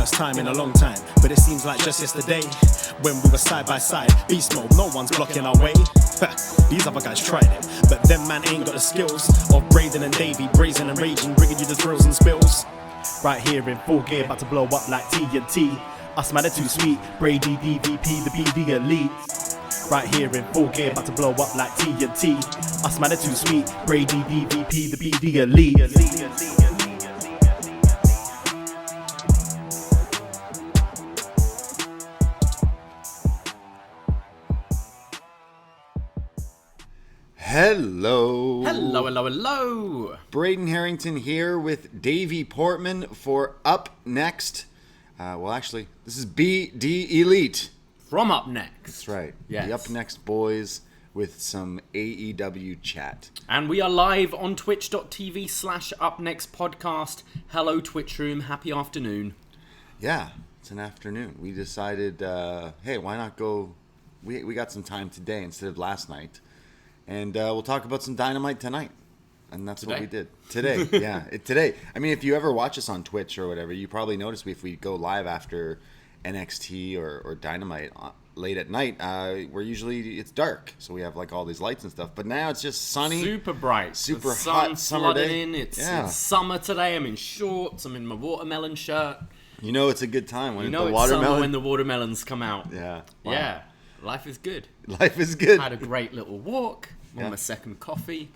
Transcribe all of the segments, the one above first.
First time in a long time, but it seems like just yesterday when we were side by side. Beast mode, no one's blocking our way. These other guys tried it, but them man ain't got the skills of Braden and Davey, brazen and raging, bringing you the thrills and spills. Right here in full gear, about to blow up like TNT. Us man are too sweet, Brady DVP, the BDElite. Right here in full gear, about to blow up like TNT. Us man are too sweet, Brady DVP, the BDElite. Hello. Hello, hello, hello. Braden Harrington here with Davey Portman for Up Next. Actually, this is BDElite. From Up Next. That's right. Yes. The Up Next boys with some AEW chat. And we are live on twitch.tv/upnextpodcast. Hello, Twitch room. Happy afternoon. Yeah, it's an afternoon. We decided, hey, why not go... We got some time today instead of last night. And we'll talk about some Dynamite tonight. And that's what we did. Today, yeah. Today. I mean, if you ever watch us on Twitch or whatever, you probably notice if we go live after NXT or Dynamite late at night, it's dark. So we have like all these lights and stuff. But now it's just sunny. Super bright. Super hot summer day. It's summer today. I'm in shorts. I'm in my watermelon shirt. You know it's a good time when summer when the watermelons come out. Yeah. Wow. Yeah. Life is good. Life is good. Had a great little walk. On my second coffee.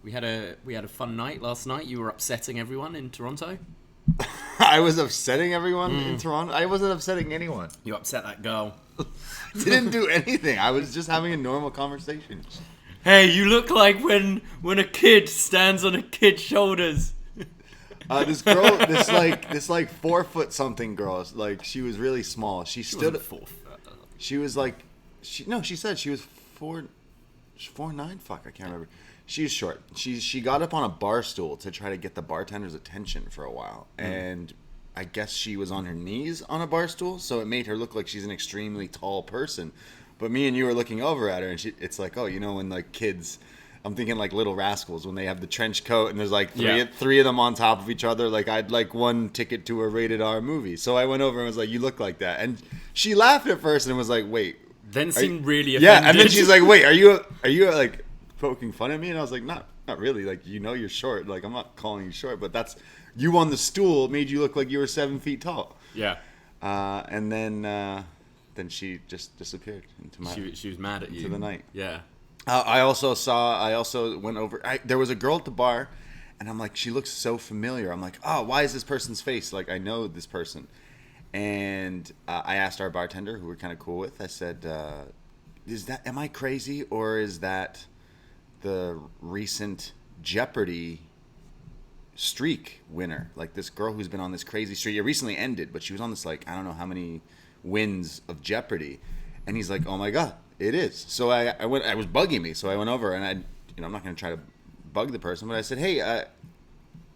We had a fun night last night. You were upsetting everyone in Toronto. I was upsetting everyone in Toronto? I wasn't upsetting anyone. You upset that girl. Didn't do anything. I was just having a normal conversation. Hey, you look like when a kid stands on a kid's shoulders. This girl, this 4 foot something girl, like she was really small. She stood. She was like, she said she was 4'9". Fuck, I can't remember. She's short. She got up on a bar stool to try to get the bartender's attention for a while, and I guess she was on her knees on a bar stool, so it made her look like she's an extremely tall person. But me and you were looking over at her, and it's like, oh, when like kids, I'm thinking like Little Rascals when they have the trench coat and there's like three of them on top of each other. Like I'd like one ticket to a rated R movie, so I went over and was like, you look like that, and she laughed at first and was like, wait. Then seemed really offended. Yeah, and then she's like, wait, are you like poking fun at me? And I was like, not really. Like, you're short. Like, I'm not calling you short, but that's you on the stool made you look like you were 7 feet tall. Yeah. And then she just disappeared into my. She was mad at you. Into the night. Yeah. I also went over. There was a girl at the bar, and I'm like, she looks so familiar. I'm like, oh, why is this person's face? Like, I know this person. And I asked our bartender, who we're kind of cool with, I said, am I crazy, or is that the recent Jeopardy streak winner? Like this girl who's been on this crazy streak. It recently ended, but she was on this, like, I don't know how many wins of Jeopardy. And he's like, oh my God, it is. So I went, I was bugging me. So I went over and I'm not going to try to bug the person, but I said, hey,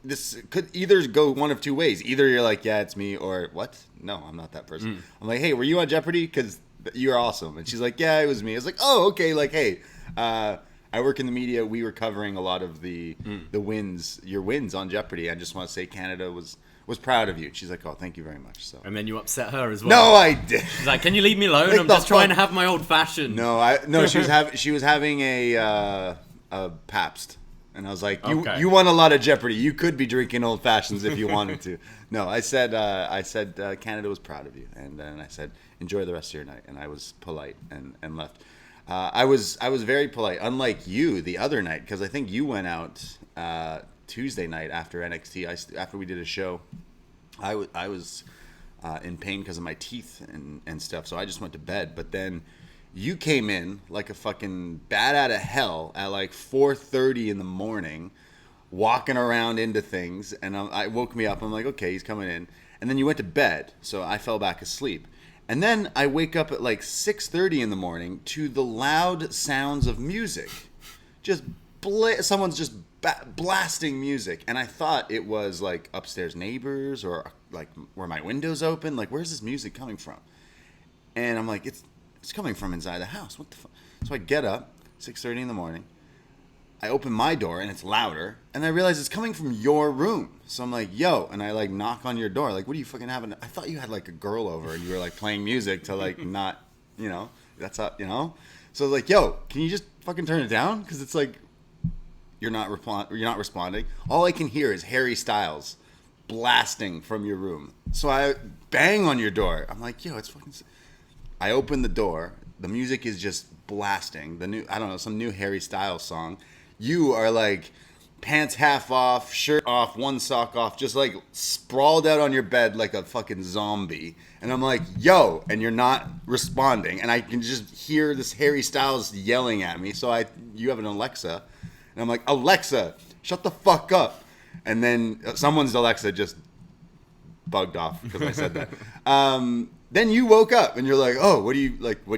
this could either go one of two ways. Either you're like, yeah, it's me, or what? No, I'm not that person. I'm like, hey, were you on Jeopardy? Because you're awesome. And she's like, yeah, it was me. I was like, oh, okay. Like, hey, I work in the media. We were covering a lot of the wins, your wins on Jeopardy. I just want to say Canada was proud of you. She's like, oh, thank you very much. So. And then you upset her as well. No, I did. She's like, can you leave me alone? Like I'm just trying to have my old fashioned. No, she was having a Pabst. And I was like, you won a lot of Jeopardy. You could be drinking old fashions if you wanted to. No, I said Canada was proud of you, and then I said enjoy the rest of your night. And I was polite and left. I was very polite, unlike you the other night, because I think you went out Tuesday night after NXT. After we did a show, I was in pain because of my teeth and stuff, so I just went to bed. But then. You came in like a fucking bat out of hell at like 4:30 in the morning, walking around into things, and I woke me up. I'm like, okay, he's coming in. And then you went to bed, so I fell back asleep. And then I wake up at like 6:30 in the morning to the loud sounds of music. Just someone's just blasting music. And I thought it was like upstairs neighbors or like were my windows open? Like, where's this music coming from? And I'm like, it's coming from inside the house. What the fuck? So I get up, 6:30 in the morning, I open my door and it's louder, and I realize it's coming from your room. So I'm like, yo, and I like knock on your door, like, what are you fucking having? I thought you had like a girl over and you were like playing music to like not, you know, that's up, you know. So I was like, yo, can you just fucking turn it down? Because it's like you're not responding. All I can hear is Harry Styles blasting from your room. So I bang on your door. I'm like, yo, it's fucking. I open the door. The music is just blasting. Some new Harry Styles song. You are like pants half off, shirt off, one sock off, just like sprawled out on your bed like a fucking zombie. And I'm like, yo, and you're not responding. And I can just hear this Harry Styles yelling at me. So you have an Alexa. And I'm like, Alexa, shut the fuck up. And then someone's Alexa just bugged off because I said that. Then you woke up and you're like, oh, what are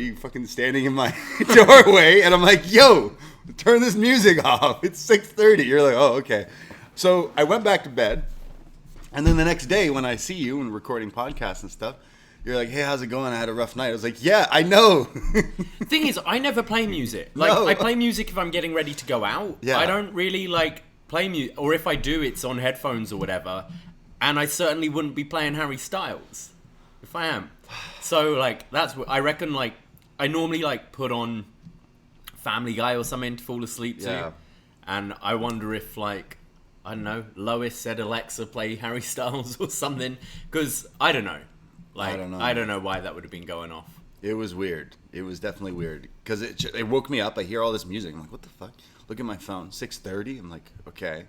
you fucking standing in my doorway? And I'm like, yo, turn this music off. It's 6:30. You're like, oh, okay. So I went back to bed. And then the next day when I see you and recording podcasts and stuff, you're like, hey, how's it going? I had a rough night. I was like, yeah, I know. Thing is, I never play music. Like, no. I play music if I'm getting ready to go out. Yeah. I don't really like play music, or if I do, it's on headphones or whatever. And I certainly wouldn't be playing Harry Styles if I am. So like that's what I reckon. Like I normally like put on Family Guy or something to fall asleep to, and I wonder if like I don't know, Lois said Alexa play Harry Styles or something, because I don't know. Like I don't know why that would have been going off. It was weird. It was definitely weird because it woke me up. I hear all this music. I'm like, what the fuck? Look at my phone. 6:30. I'm like, okay.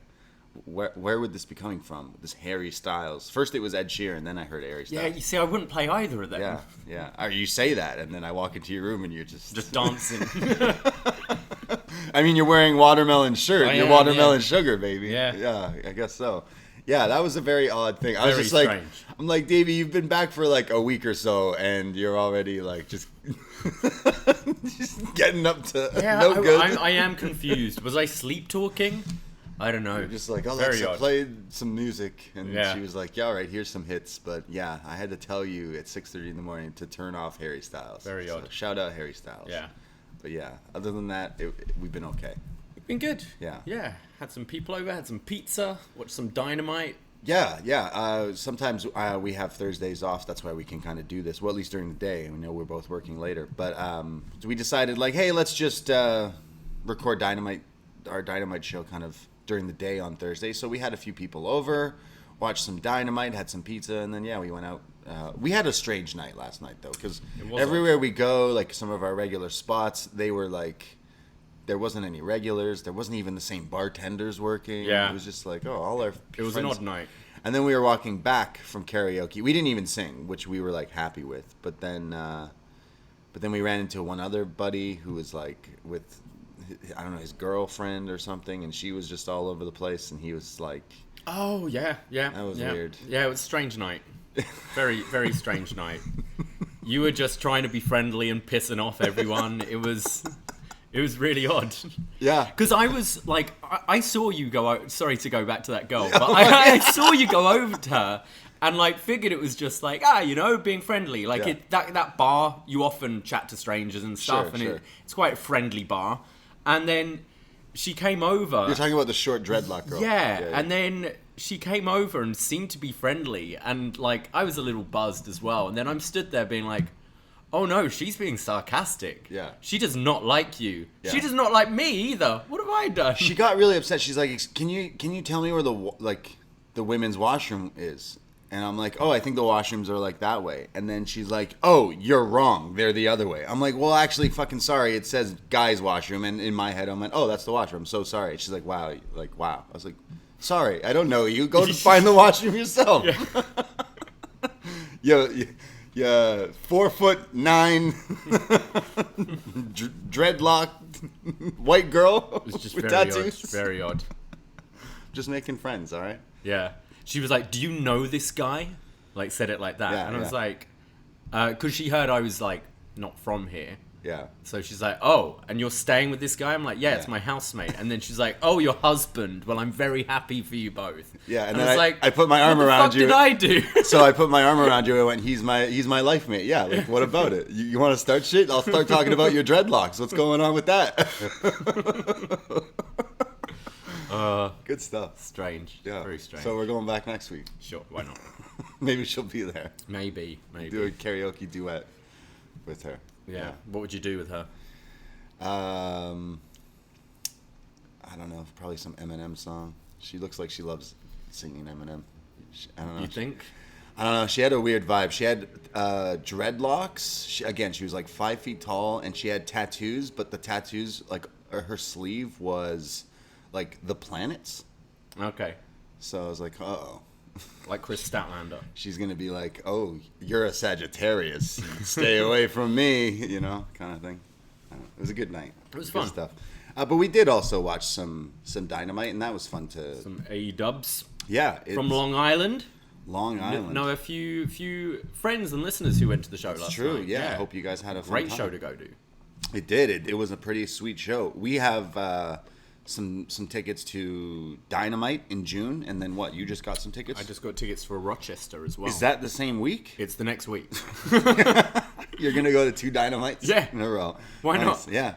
Where would this be coming from? This Harry Styles. First it was Ed Sheeran, then I heard Harry Styles. Yeah, you see, I wouldn't play either of them. Yeah. You say that, and then I walk into your room, and you're just dancing. I mean, you're wearing watermelon shirt. You're watermelon sugar, baby. Yeah, I guess so. Yeah, that was a very odd thing. I was just strange. I'm like, Davey, you've been back for like a week or so, and you're already like just getting up to no good. I am confused. Was I sleep talking? I don't know. You're just like, Alexa played some music, and she was like, yeah, all right, here's some hits. But yeah, I had to tell you at 6:30 in the morning to turn off Harry Styles. Very odd. Shout out Harry Styles. Yeah. But yeah, other than that, we've been okay. We've been good. Yeah. Yeah. Had some people over, had some pizza, watched some Dynamite. Yeah. Sometimes we have Thursdays off. That's why we can kind of do this. Well, at least during the day. We know we're both working later. But we decided, like, hey, let's just record our Dynamite show kind of during the day on Thursday. So we had a few people over, watched some Dynamite, had some pizza, and then, we went out. We had a strange night last night, though, because everywhere we go, like some of our regular spots, they were like, there wasn't any regulars. There wasn't even the same bartenders working. Yeah. It was just like, all our It was friends. an odd night. And then we were walking back from karaoke. We didn't even sing, which we were like happy with. But then we ran into one other buddy who was like with, I don't know, his girlfriend or something, and she was just all over the place, and he was like, oh yeah, that was weird. Yeah, it was a strange night. Very, very strange night. You were just trying to be friendly and pissing off everyone. It was really odd. Yeah. Because I was like, I saw you go out. Sorry to go back to that girl, but I saw you go over to her and like figured it was just like, being friendly. Like that bar, you often chat to strangers and stuff, it's quite a friendly bar. And then she came over. You're talking about the short dreadlock girl. Yeah. And then she came over and seemed to be friendly. And like, I was a little buzzed as well. And then I'm stood there being like, oh no, she's being sarcastic. Yeah. She does not like you. Yeah. She does not like me either. What have I done? She got really upset. She's like, can you tell me where the women's washroom is? And I'm like, oh, I think the washrooms are like that way. And then she's like, oh, you're wrong. They're the other way. I'm like, well, actually, fucking sorry. It says guys' washroom. And in my head, I'm like, oh, that's the washroom. I'm so sorry. She's like, wow. I was like, sorry, I don't know you. Go find the washroom yourself. Yeah. Yeah, 4'9", dreadlocked white girl it was just with very tattoos. Odd, very odd. Just making friends, all right? Yeah. She was like, do you know this guy? Like, said it like that. Yeah, and I was like, because she heard I was like, not from here. Yeah. So she's like, oh, and you're staying with this guy? I'm like, yeah, it's my housemate. And then she's like, oh, your husband. Well, I'm very happy for you both. Yeah, and then I was like, I put my arm around you. What the fuck did I do? So I put my arm around you and went, he's my life mate. Yeah, like, what about it? You want to start shit? I'll start talking about your dreadlocks. What's going on with that? Good stuff. Strange. Yeah. Very strange. So we're going back next week. Sure, why not? Maybe she'll be there. Maybe. Do a karaoke duet with her. Yeah. What would you do with her? I don't know. Probably some Eminem song. She looks like she loves singing Eminem. I don't know. You think? I don't know. She had a weird vibe. She had dreadlocks. She was like 5 feet tall, and she had tattoos. But the tattoos, like her sleeve, was like the planets. Okay. So I was like, uh-oh. Like Chris Statlander. She's gonna be like, "Oh, you're a Sagittarius. Stay away from me," kind of thing. It was a good night. It was good fun stuff. But we did also watch some Dynamite, and that was fun to. Some AEWs. Yeah, from Long Island. Long Island. Know a few friends and listeners who went to the show last night. True. Yeah, I hope you guys had a fun great time. show to go to. It did. It was a pretty sweet show. We have some tickets to Dynamite in June, and then what? You just got some tickets? I just got tickets for Rochester as well. Is that the same week? It's the next week. You're gonna go to 2 Dynamites? Yeah. In a row. Why nice. not? Yeah.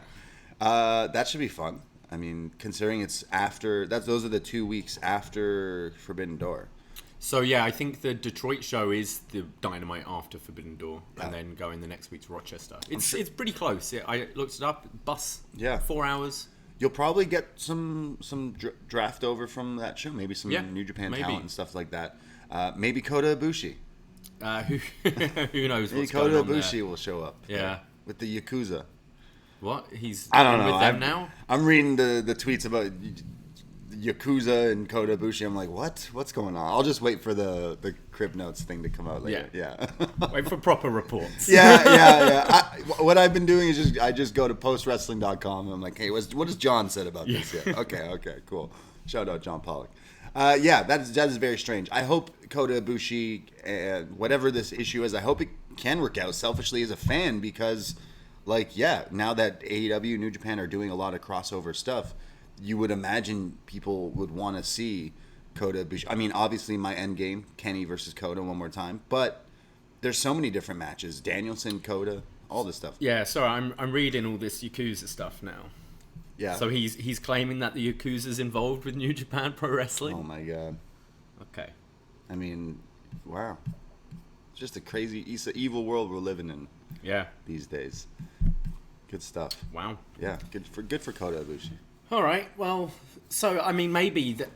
That should be fun. I mean, considering it's after those are the 2 weeks after Forbidden Door. So yeah, I think the Detroit show is the Dynamite after Forbidden Door, and then going the next week to Rochester. It's pretty close. I looked it up. Bus. Yeah. 4 hours. You'll probably get some draft over from that show. Maybe some New Japan talent and stuff like that. Maybe Kota Ibushi. Who knows what's Kota going on Ibushi there. will show up. Yeah. With the Yakuza. What? He's I don't know. with them now? I'm reading the tweets about Yakuza and Kota Ibushi. I'm like, what? What's going on? I'll just wait for the Crib Notes thing to come out later. Yeah. Wait for proper reports. Yeah. What I've been doing is I just go to postwrestling.com and I'm like, hey, what has John said about this? Yeah. Okay, cool. Shout out John Pollock. That is very strange. I hope Kota Ibushi, whatever this issue is, I hope it can work out selfishly as a fan because, now that AEW, New Japan are doing a lot of crossover stuff, you would imagine people would want to see Kota Ibushi. I mean, obviously my end game, Kenny versus Kota one more time, but there's so many different matches. Danielson, Kota, all this stuff. Yeah, sorry, I'm reading all this Yakuza stuff now. Yeah. So he's claiming that the Yakuza's involved with New Japan Pro Wrestling? Oh my god. Okay. I mean, wow. It's just it's an evil world we're living in. Yeah. These days. Good stuff. Wow. Yeah, good for Kota Ibushi. All right. Well, so I mean, maybe the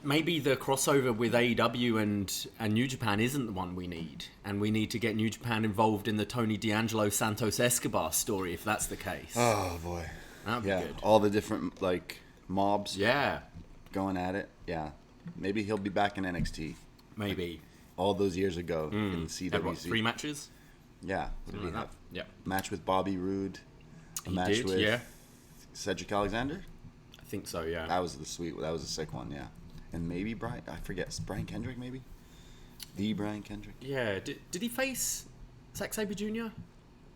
crossover with AEW and New Japan isn't the one we need, and we need to get New Japan involved in the Tony D'Angelo Santos Escobar story, if that's the case. Oh boy. That'd be good. All the different mobs. Yeah. Going at it. Yeah. Maybe he'll be back in NXT. Maybe. All those years ago in CWC. Had what, 3 matches? Yeah. Something like that. Yeah. Match with Bobby Roode. Match with Cedric Alexander. I think so. Yeah. That was a sick one. Yeah. And maybe Brian Kendrick. Maybe. The Brian Kendrick. Yeah. Did he face Zack Sabre Jr.?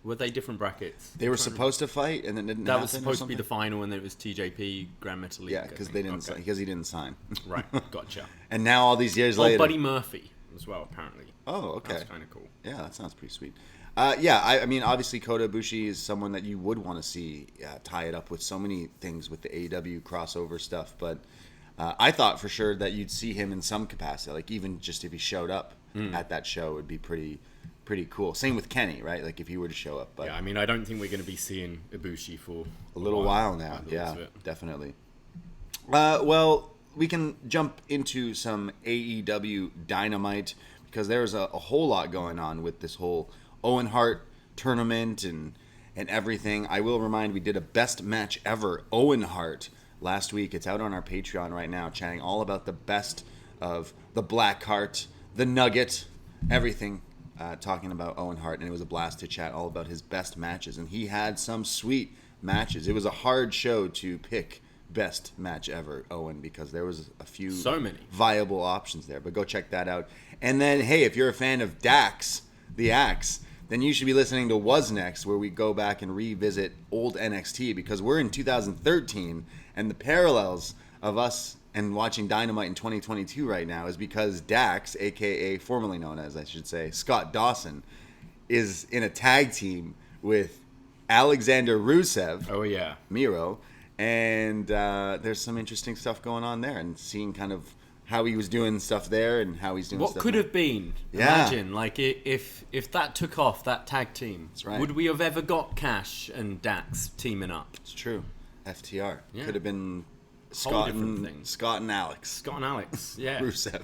Were they different brackets? They were supposed to fight, and then didn't happen. That was supposed to be the final, and then it was TJP Grand Metal League. Yeah, because he didn't sign. Right, gotcha. And now all these years later, Buddy Murphy as well, apparently. Oh, okay. That's kind of cool. Yeah, that sounds pretty sweet. I mean, obviously, Kota Ibushi is someone that you would want to see tie it up with so many things with the AEW crossover stuff. But I thought for sure that you'd see him in some capacity, like even just if he showed up at that show, would be pretty cool. Same with Kenny, right? Like if he were to show up. But yeah, I mean, I don't think we're going to be seeing Ibushi for a little while now. Yeah, definitely. Well, we can jump into some AEW Dynamite because there's a whole lot going on with this whole Owen Hart tournament and everything. I will remind we did a best match ever Owen Hart last week. It's out on our Patreon right now, chatting all about the best of the Black Heart, the Nugget, everything. Talking about Owen Hart, and it was a blast to chat all about his best matches, and he had some sweet matches. It was a hard show to pick best match ever, Owen, because there was a few viable options there, but go check that out. And then, hey, if you're a fan of Dax, the Axe, then you should be listening to Was Next, where we go back and revisit old NXT, because we're in 2013, and the parallels of us and watching Dynamite in 2022 right now is because Dax, a.k.a. formerly known as, I should say, Scott Dawson, is in a tag team with Alexander Rusev, oh yeah, Miro, And there's some interesting stuff going on there, and seeing kind of how he was doing stuff there and how he's doing what stuff could there. have been. Yeah. Imagine, like, if that took off, that tag team, That's right. would we have ever got Cash and Dax teaming up? It's true. FTR. Yeah. Could have been Whole different thing. Scott and Alex. Scott and Alex, yeah. Rusev.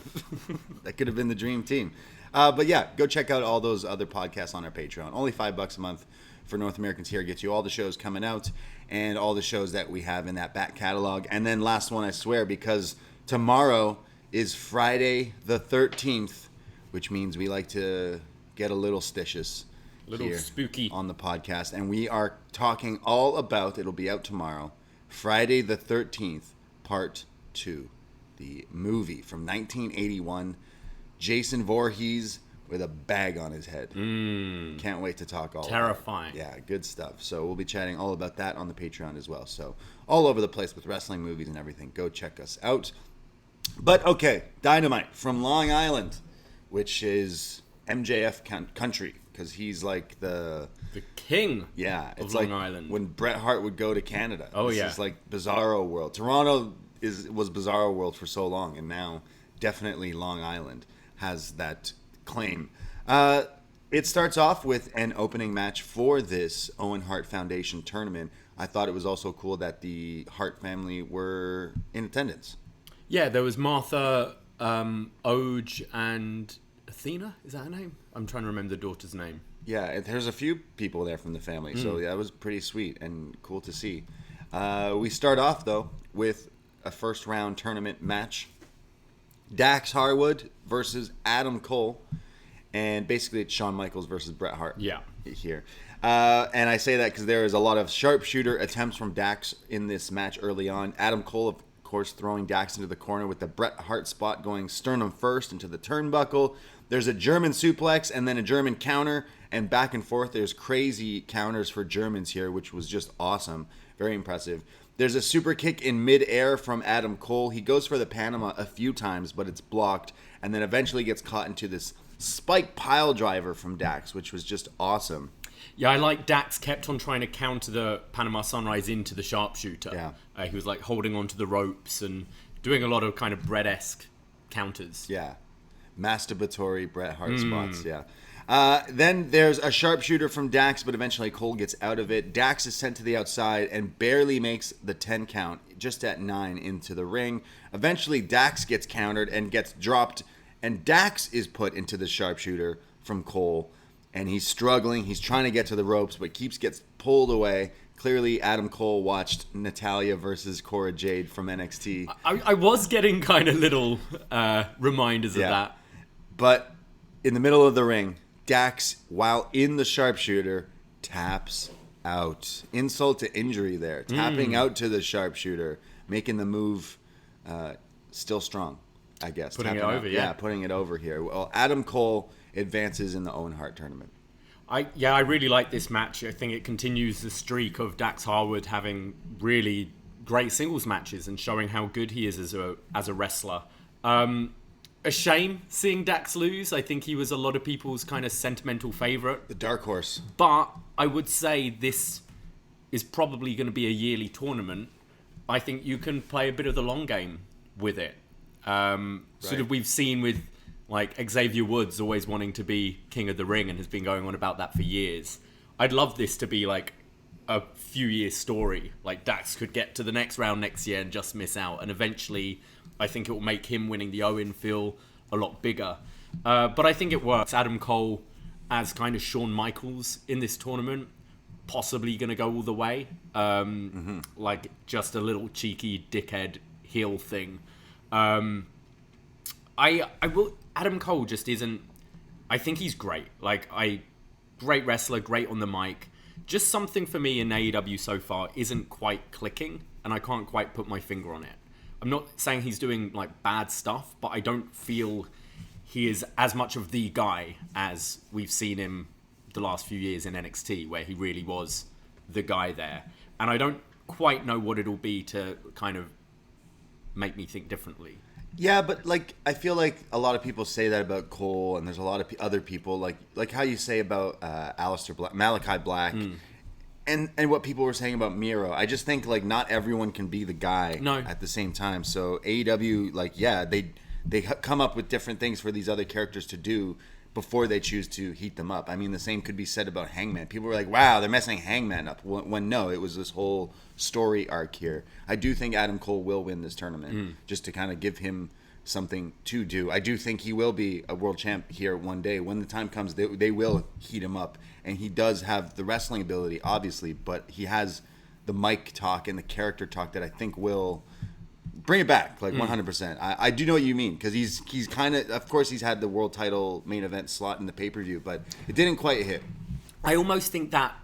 That could have been the dream team. But yeah, go check out all those other podcasts on our Patreon. Only $5 a month for North Americans here. Gets you all the shows coming out and all the shows that we have in that back catalog. And then last one, I swear, because tomorrow is Friday the 13th, which means we like to get a little stitious. Little spooky. On the podcast. And we are talking all about, it'll be out tomorrow, Friday the 13th, Part 2. The movie from 1981. Jason Voorhees with a bag on his head. Can't wait to talk all Terrifying. about it. Yeah, good stuff. So we'll be chatting all about that on the Patreon as well. So all over the place with wrestling, movies, and everything. Go check us out. But okay, Dynamite from Long Island, which is MJF country, because he's like the king. Yeah, it's of like Long Island. when Bret Hart would go to Canada. Oh, this yeah. is like Bizarro World. Toronto was Bizarro World for so long, and now definitely Long Island has that claim. It starts off with an opening match for this Owen Hart Foundation tournament. I thought it was also cool that the Hart family were in attendance. Yeah, there was Martha, Oj, and Athena. Is that her name? I'm trying to remember the daughter's name. Yeah, there's a few people there from the family, so that was pretty sweet and cool to see. We start off, though, with a first-round tournament match. Dax Harwood versus Adam Cole. And basically it's Shawn Michaels versus Bret Hart here. And I say that because there is a lot of sharpshooter attempts from Dax in this match early on. Adam Cole, of course, throwing Dax into the corner with the Bret Hart spot going sternum first into the turnbuckle. There's a German suplex and then a German counter, and back and forth. There's crazy counters for Germans here, which was just awesome. Very impressive. There's a super kick in midair from Adam Cole. He goes for the Panama a few times, but it's blocked, and then eventually gets caught into this spike pile driver from Dax, which was just awesome. Yeah, I like Dax kept on trying to counter the Panama Sunrise into the sharpshooter. Yeah. He was like holding onto the ropes and doing a lot of kind of Bret-esque counters. Yeah. Masturbatory Bret Hart spots, yeah. Then there's a sharpshooter from Dax, but eventually Cole gets out of it. Dax is sent to the outside and barely makes the 10 count, just at 9 into the ring. Eventually Dax gets countered and gets dropped, and Dax is put into the sharpshooter from Cole, and he's struggling. He's trying to get to the ropes, but gets pulled away. Clearly, Adam Cole watched Natalya versus Cora Jade from NXT. I was getting kind of little reminders of that. But in the middle of the ring, Dax, while in the sharpshooter, taps out. Insult to injury there. Tapping out to the sharpshooter, making the move still strong, I guess. Putting it Tapping over, out. yeah. Putting it over here. Well, Adam Cole advances in the Owen Hart tournament. I really like this match. I think it continues the streak of Dax Harwood having really great singles matches and showing how good he is as a wrestler. A shame seeing Dax lose. I think he was a lot of people's kind of sentimental favorite. The dark horse. But I would say this is probably going to be a yearly tournament. I think you can play a bit of the long game with it. Sort of we've seen with like Xavier Woods always wanting to be king of the ring and has been going on about that for years. I'd love this to be like a few year story. Like Dax could get to the next round next year and just miss out. And eventually I think it will make him winning the Owen feel a lot bigger. But I think it works. Adam Cole as kind of Shawn Michaels in this tournament, possibly going to go all the way. Like just a little cheeky dickhead heel thing. Adam Cole just isn't. I think he's great. Great wrestler, great on the mic. Just something for me in AEW so far isn't quite clicking, and I can't quite put my finger on it. I'm not saying he's doing like bad stuff, but I don't feel he is as much of the guy as we've seen him the last few years in NXT, where he really was the guy there. And I don't quite know what it'll be to kind of make me think differently. Yeah, but like I feel like a lot of people say that about Cole, and there's a lot of other people like how you say about Malachi Black. And what people were saying about Miro, I just think like not everyone can be the guy at the same time. So AEW, like they come up with different things for these other characters to do before they choose to heat them up. I mean, the same could be said about Hangman. People were like, "Wow, they're messing Hangman up." When no, it was this whole story arc here. I do think Adam Cole will win this tournament, just to kind of give him something to do. I do think he will be a world champ here one day. When the time comes, they will heat him up. And he does have the wrestling ability, obviously, but he has the mic talk and the character talk that I think will bring it back, like 100%. I do know what you mean, because he's kind of course, he's had the world title main event slot in the pay-per-view, but it didn't quite hit. I almost think that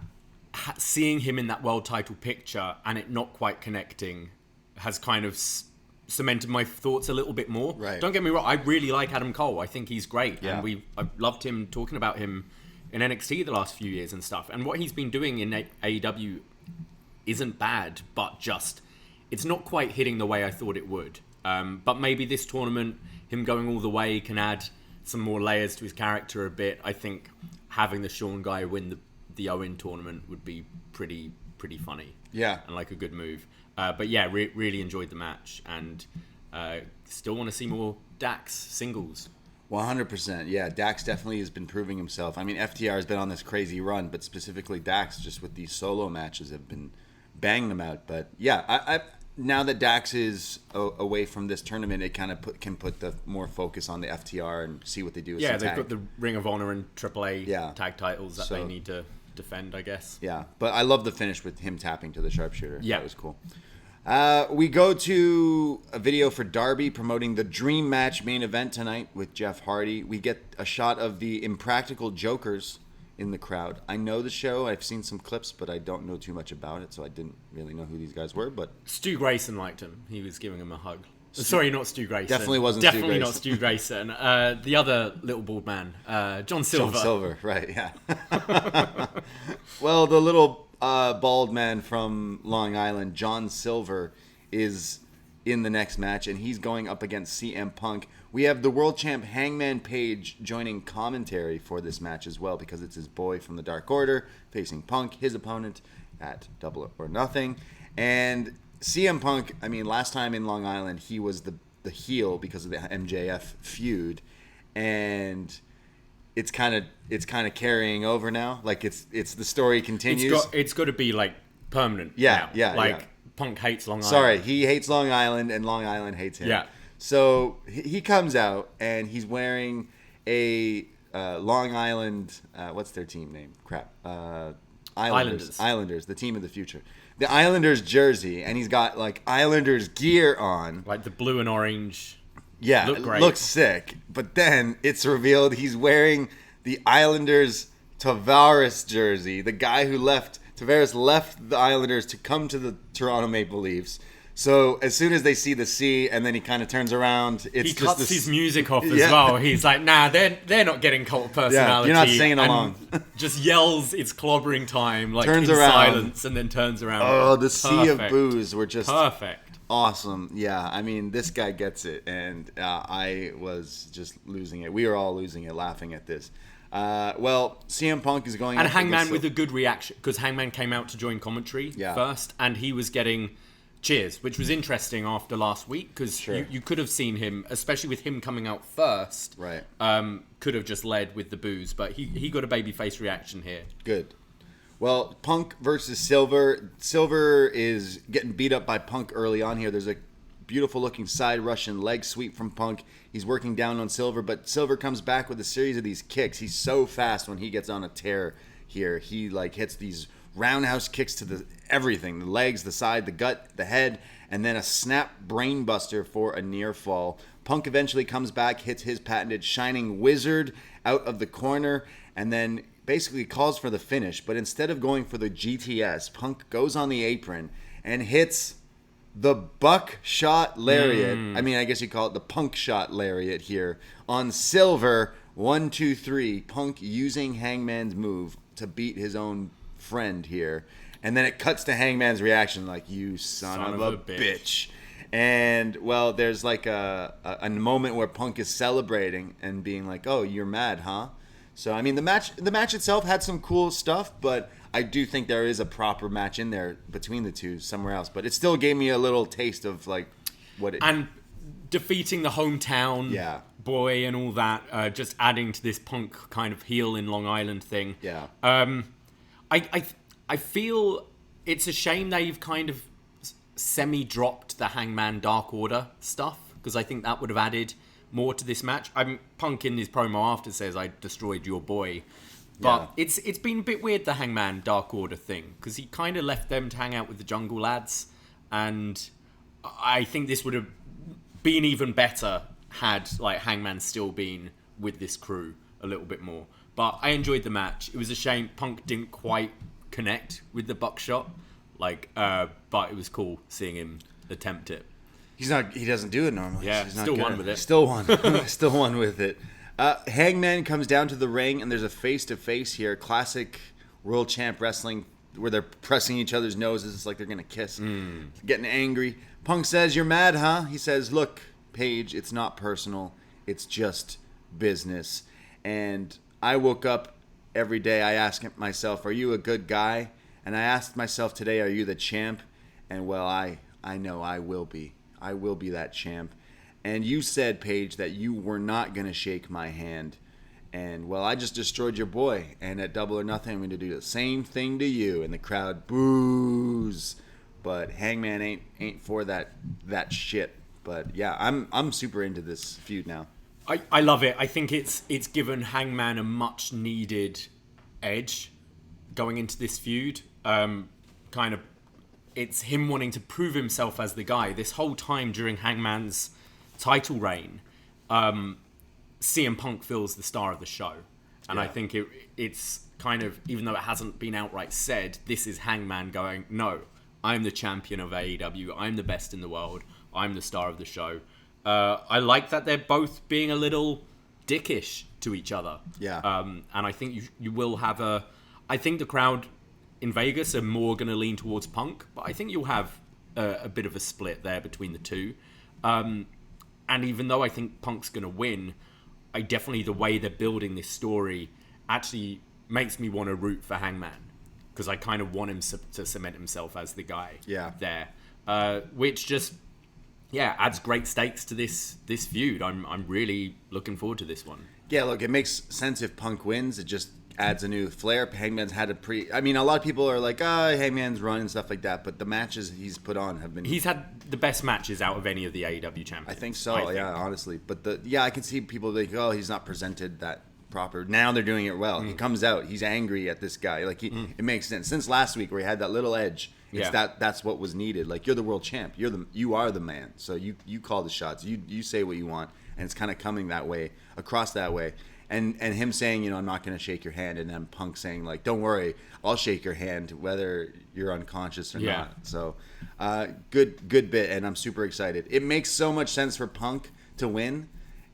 seeing him in that world title picture and it not quite connecting has kind of cemented my thoughts a little bit more. Right. Don't get me wrong, I really like Adam Cole. I think he's great. Yeah. And I've loved him, talking about him in NXT the last few years and stuff. And what he's been doing in AEW isn't bad, but just it's not quite hitting the way I thought it would. But maybe this tournament, him going all the way, can add some more layers to his character a bit. I think having the Shawn guy win the Owen tournament would be pretty funny. Yeah. And like a good move. But yeah, really enjoyed the match, and still want to see more Dax singles. 100%. Yeah, Dax definitely has been proving himself. I mean, FTR has been on this crazy run, but specifically Dax, just with these solo matches, have been banging them out. But yeah, I now that Dax is away from this tournament, it kind of can put the more focus on the FTR and see what they do with they've tag. got the Ring of Honor and AAA tag titles that they need to defend, I guess. Yeah, but I love the finish with him tapping to the sharpshooter. Yeah. That was cool. We go to a video for Darby promoting the Dream Match main event tonight with Jeff Hardy. We get a shot of the Impractical Jokers in the crowd. I know the show. I've seen some clips, but I don't know too much about it, so I didn't really know who these guys were. But Stu Grayson liked him. He was giving him a hug. Sorry, not Stu Grayson. Definitely wasn't Definitely Stu not Stu Grayson. The other little bald man, John Silver. John Silver, right, yeah. Well, the little bald man from Long Island, John Silver, is in the next match, and he's going up against CM Punk. We have the world champ Hangman Page joining commentary for this match as well, because it's his boy from the Dark Order facing Punk, his opponent at Double or Nothing. And CM Punk, I mean, last time in Long Island, he was the heel because of the MJF feud, and it's kind of carrying over now. Like it's the story continues. It's got to be like permanent. Yeah, now. yeah. Punk hates Long Island. Sorry, he hates Long Island, and Long Island hates him. Yeah. So he comes out, and he's wearing a Long Island. What's their team name? Crap. Islanders, the team of the future. The Islanders jersey, and he's got like Islanders gear on. Like the blue and orange. Yeah, look great. It looks sick. But then it's revealed he's wearing the Islanders Tavares jersey. The guy who Tavares left the Islanders to come to the Toronto Maple Leafs. So as soon as they see the C, and then he kind of turns around, he cuts his music off as well. He's like, nah, they're not getting cult personality. Yeah, you're not singing along. Just yells, it's clobbering time, like turns in around. Silence, and then turns around. Oh, the sea of boos were just perfect. Awesome. Yeah, I mean, this guy gets it, and I was just losing it. We were all losing it, laughing at this. Well, CM Punk is going... And Hangman with a good reaction, because Hangman came out to join commentary first, and he was getting cheers, which was interesting after last week, because you could have seen him, especially with him coming out first, right? Could have just led with the boos, but he got a babyface reaction here. Good. Well, Punk versus Silver. Silver is getting beat up by Punk early on here. There's a beautiful looking side Russian leg sweep from Punk. He's working down on Silver, but Silver comes back with a series of these kicks. He's so fast when he gets on a tear here. He like hits these roundhouse kicks to everything, the legs, the side, the gut, the head, and then a snap brain buster for a near fall. Punk eventually comes back, hits his patented Shining Wizard out of the corner, and then basically calls for the finish. But instead of going for the GTS, Punk goes on the apron and hits the buckshot lariat. I mean, I guess you call it the punk shot lariat here on Silver. 1, 2, 3. Punk using Hangman's move to beat his own friend here, and then it cuts to Hangman's reaction like, you son of a bitch. And well, there's like a moment where Punk is celebrating and being like, oh, you're mad, huh? So I mean, the match itself had some cool stuff, but I do think there is a proper match in there between the two somewhere else. But it still gave me a little taste of like what it and defeating the hometown boy and all that, just adding to this Punk kind of heel in Long Island thing. Yeah. I feel it's a shame they've kind of semi-dropped the Hangman Dark Order stuff, because I think that would have added more to this match. Punk in his promo after says, "I destroyed your boy." But it's been a bit weird, the Hangman Dark Order thing, because he kind of left them to hang out with the Jungle Lads, and I think this would have been even better had like Hangman still been with this crew a little bit more. But I enjoyed the match. It was a shame Punk didn't quite connect with the buckshot, but it was cool seeing him attempt it. He doesn't do it normally. Yeah, he's not still good. won with it. Still won with it. Hangman comes down to the ring, and there's a face-to-face here. Classic world champ wrestling, where they're pressing each other's noses. It's like they're going to kiss. Getting angry. Punk says, "You're mad, huh?" He says, "Look, Paige, it's not personal. It's just business." And I woke up every day, I ask myself, "Are you a good guy?" And I asked myself today, "Are you the champ?" And well, I know I will be. I will be that champ. And you said, Paige, that you were not going to shake my hand. And, well, I just destroyed your boy. And at Double or Nothing, I'm going to do the same thing to you. And the crowd boos. But Hangman ain't for that shit. But, yeah, I'm super into this feud now. I love it. I think it's given Hangman a much-needed edge going into this feud. It's him wanting to prove himself as the guy. This whole time during Hangman's title reign, CM Punk feels the star of the show. And I think it's kind of, even though it hasn't been outright said, this is Hangman going, "No, I'm the champion of AEW. I'm the best in the world. I'm the star of the show." I like that they're both being a little dickish to each other. Yeah. And I think you will have I think the crowd in Vegas are more going to lean towards Punk, but I think you'll have a bit of a split there between the two. And even though I think Punk's going to win, the way they're building this story actually makes me want to root for Hangman, because I kind of want him to cement himself as the guy there, which just adds great stakes to this feud. I'm really looking forward to this one. Yeah, look, it makes sense if Punk wins. It just adds a new flair. Hangman's had a lot of people are like, Hangman's run and stuff like that, but the matches he's put on have been... He's had the best matches out of any of the AEW champions. I think so, honestly. But I can see people like, he's not presented that proper. Now they're doing it well. He comes out, he's angry at this guy. Like it makes sense. Since last week where he had that little edge, that's what was needed. Like, you're the world champ. You are the man. So you call the shots. You say what you want, and it's kind of coming that way, across that way. And him saying, I'm not going to shake your hand, and then Punk saying, like, don't worry, I'll shake your hand whether you're unconscious or not. So, good bit, and I'm super excited. It makes so much sense for Punk to win,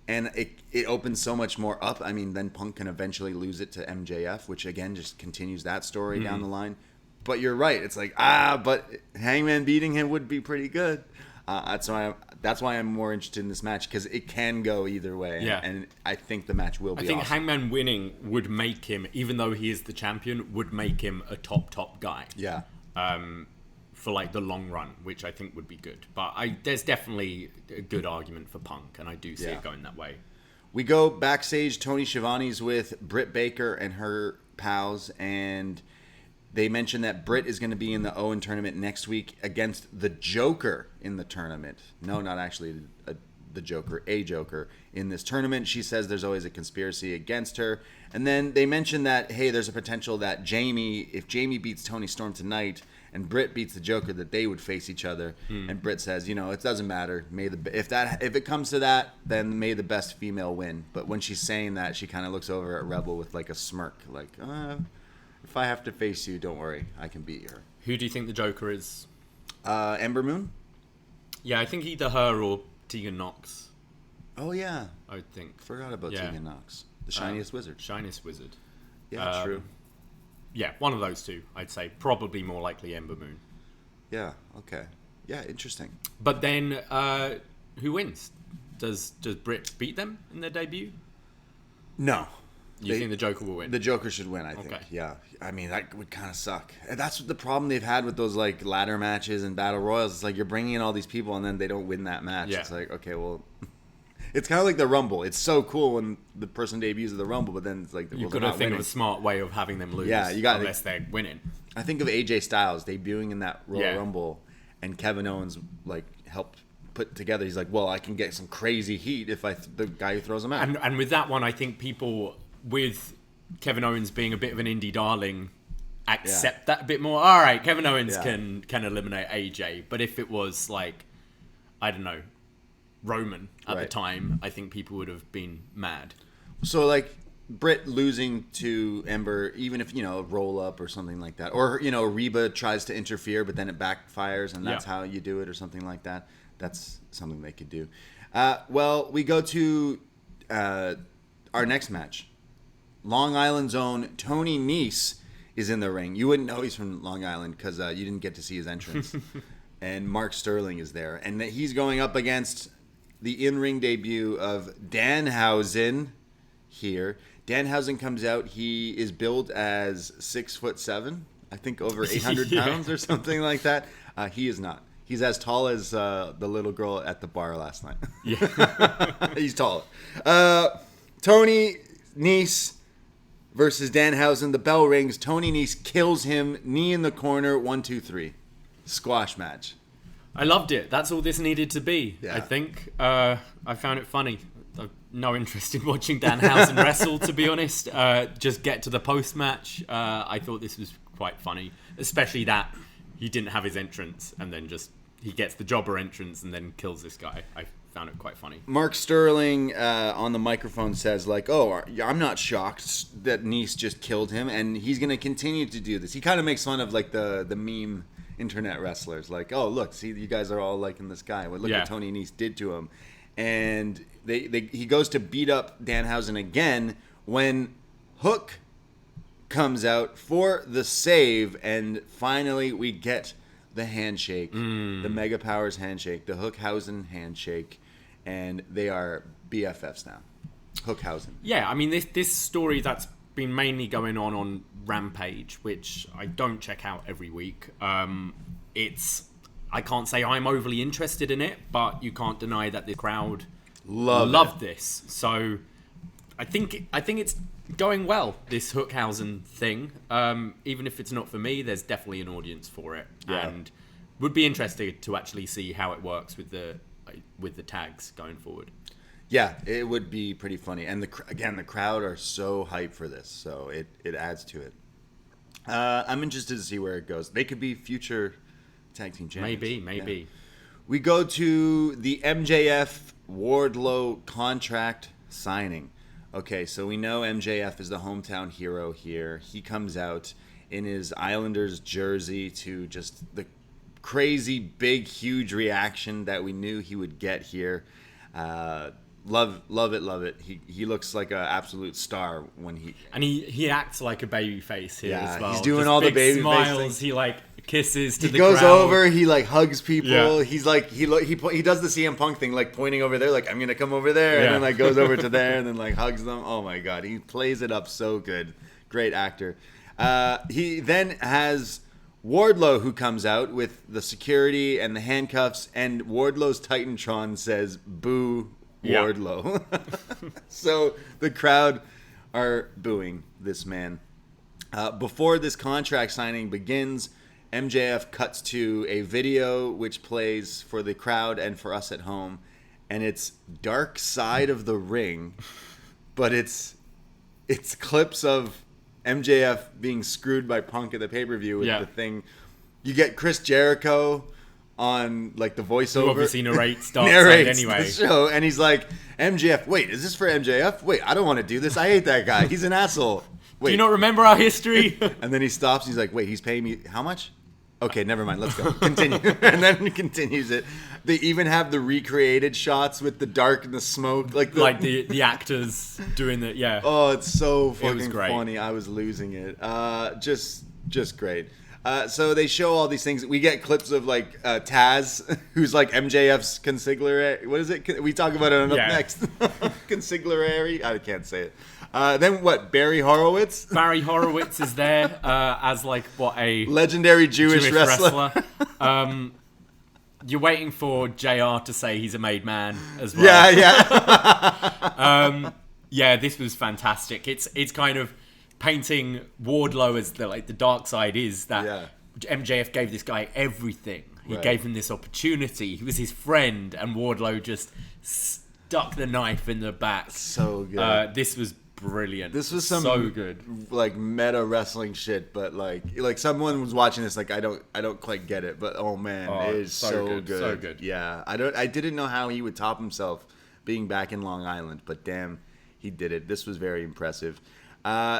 and it opens so much more up. I mean, then Punk can eventually lose it to MJF, which, again, just continues that story down the line. But you're right. It's like, but Hangman beating him would be pretty good. That's why I'm more interested in this match, because it can go either way. Yeah. And I think the match will be awesome. Hangman winning would make him, even though he is the champion, would make him a top guy. Yeah. For like the long run, which I think would be good. But there's definitely a good argument for Punk, and I do see it going that way. We go backstage. Tony Schiavone's with Britt Baker and her pals, and they mentioned that Britt is going to be in the Owen tournament next week against the Joker in the tournament. No, not actually the Joker, a Joker in this tournament. She says there's always a conspiracy against her. And then they mentioned that, hey, there's a potential that if Jamie beats Toni Storm tonight and Britt beats the Joker, that they would face each other. And Britt says, it doesn't matter. If it comes to that, then may the best female win. But when she's saying that, she kind of looks over at Rebel with like a smirk, like, if I have to face you, don't worry, I can beat her. Who do you think the Joker is? Ember Moon? Yeah, I think either her or Tegan Nox. Oh, yeah. I would think. Forgot about Tegan Nox. The shiniest wizard. Shiniest wizard. Yeah, true. Yeah, one of those two, I'd say. Probably more likely Ember Moon. Yeah, okay. Yeah, interesting. But then, who wins? Does Britt beat them in their debut? No. You think the Joker will win? The Joker should win, I think. Okay. Yeah. I mean, that would kind of suck. And that's the problem they've had with those like ladder matches and battle royals. It's like you're bringing in all these people and then they don't win that match. Yeah. It's like, okay, well, it's kind of like the Rumble. It's so cool when the person debuts at the Rumble, but then it's like you've got to think of a smart way of having them lose. Yeah, you got unless they're winning. I think of AJ Styles debuting in that Royal Rumble, and Kevin Owens like helped put together. He's like, well, I can get some crazy heat if the guy who throws him out. And with that one, I think people with Kevin Owens being a bit of an indie darling accept that a bit more. All right, Kevin Owens can eliminate AJ, but if it was like, I don't know, Roman at the time, I think people would have been mad. So like Britt losing to Ember, even if, roll up or something like that, or, Reba tries to interfere, but then it backfires and that's how you do it or something like that. That's something they could do. Well, we go to our next match. Long Island's own Tony Nese is in the ring. You wouldn't know he's from Long Island because you didn't get to see his entrance. And Mark Sterling is there. And he's going up against the in-ring debut of Danhausen here. Danhausen comes out. He is billed as 6'7", I think over 800 pounds or something like that. He is not. He's as tall as the little girl at the bar last night. Yeah, he's tall. Tony Nese versus Danhausen. The bell rings. Tony Nese kills him. Knee in the corner. 1, 2, 3. Squash match. I loved it. That's all this needed to be. Yeah. I think. I found it funny. I've no interest in watching Danhausen wrestle, to be honest. Just get to the post match. I thought this was quite funny, especially that he didn't have his entrance and then he gets the jobber entrance and then kills this guy. I found it quite funny. Mark Sterling on the microphone says like, "Oh, I'm not shocked that Nese just killed him, and he's going to continue to do this." He kind of makes fun of like the meme internet wrestlers, like, "Oh, look, see, you guys are all liking this guy. Well, look what Tony Nese did to him." And he goes to beat up Danhausen again when Hook comes out for the save, and finally we get the handshake, the Mega Powers handshake, the Hookhausen handshake, and they are BFFs now. Hookhausen. Yeah, I mean, this story that's been mainly going on Rampage, which I don't check out every week. I can't say I'm overly interested in it, but you can't deny that the crowd loved this. So I think it's going well, this Hookhausen thing. Even if it's not for me, there's definitely an audience for it, and would be interested to actually see how it works with the tags going forward. Yeah, it would be pretty funny, and the crowd are so hyped for this, so it adds to it. I'm interested to see where it goes. They could be future tag team champions. Maybe. Yeah. We go to the MJF Wardlow contract signing. Okay, so we know MJF is the hometown hero here. He comes out in his Islanders jersey to just the crazy, big, huge reaction that we knew he would get here. Love it. He looks like an absolute star when he acts like a baby face here as well. He's doing all the baby smiles. face He like kisses to the crowd. He goes over. He like hugs people. Yeah. He's like he does the CM Punk thing, like pointing over there, like I'm gonna come over there, and then like goes over to there, and then like hugs them. Oh my god, he plays it up so good. Great actor. He then has Wardlow, who comes out with the security and the handcuffs, and Wardlow's Titantron says "Boo Wardlow." So the crowd are booing this man. Before this contract signing begins, MJF cuts to a video which plays for the crowd and for us at home, and it's Dark Side of the Ring, but it's clips of MJF being screwed by Punk at the pay-per-view with the thing. You get Chris Jericho on like the voiceover. Who obviously narrates anyway. The show, and he's like, MJF, wait, is this for MJF? Wait, I don't want to do this. I hate that guy. He's an asshole. Wait. Do you not remember our history? And then he stops. He's like, wait, he's paying me how much? Okay, never mind. Let's go. Continue. And then he continues it. They even have the recreated shots with the dark and the smoke. Like the actors doing the, Oh, it's so fucking funny. I was losing it. Just great. So they show all these things. We get clips of like Taz, who's like MJF's consigliere. What is it? We talk about it on up next. Consigliere. I can't say it. Then what? Barry Horowitz? Barry Horowitz is there as like a legendary Jewish wrestler. You're waiting for JR to say he's a made man as well. Yeah. This was fantastic. It's kind of painting Wardlow as the dark side is that MJF gave this guy everything. He gave him this opportunity. He was his friend, and Wardlow just stuck the knife in the back. So good. This was brilliant. This was some so good, like meta wrestling shit. But like someone was watching this, like I don't quite get it. But oh man, it is so good. So good. Yeah, I didn't know how he would top himself being back in Long Island, but damn, he did it. This was very impressive.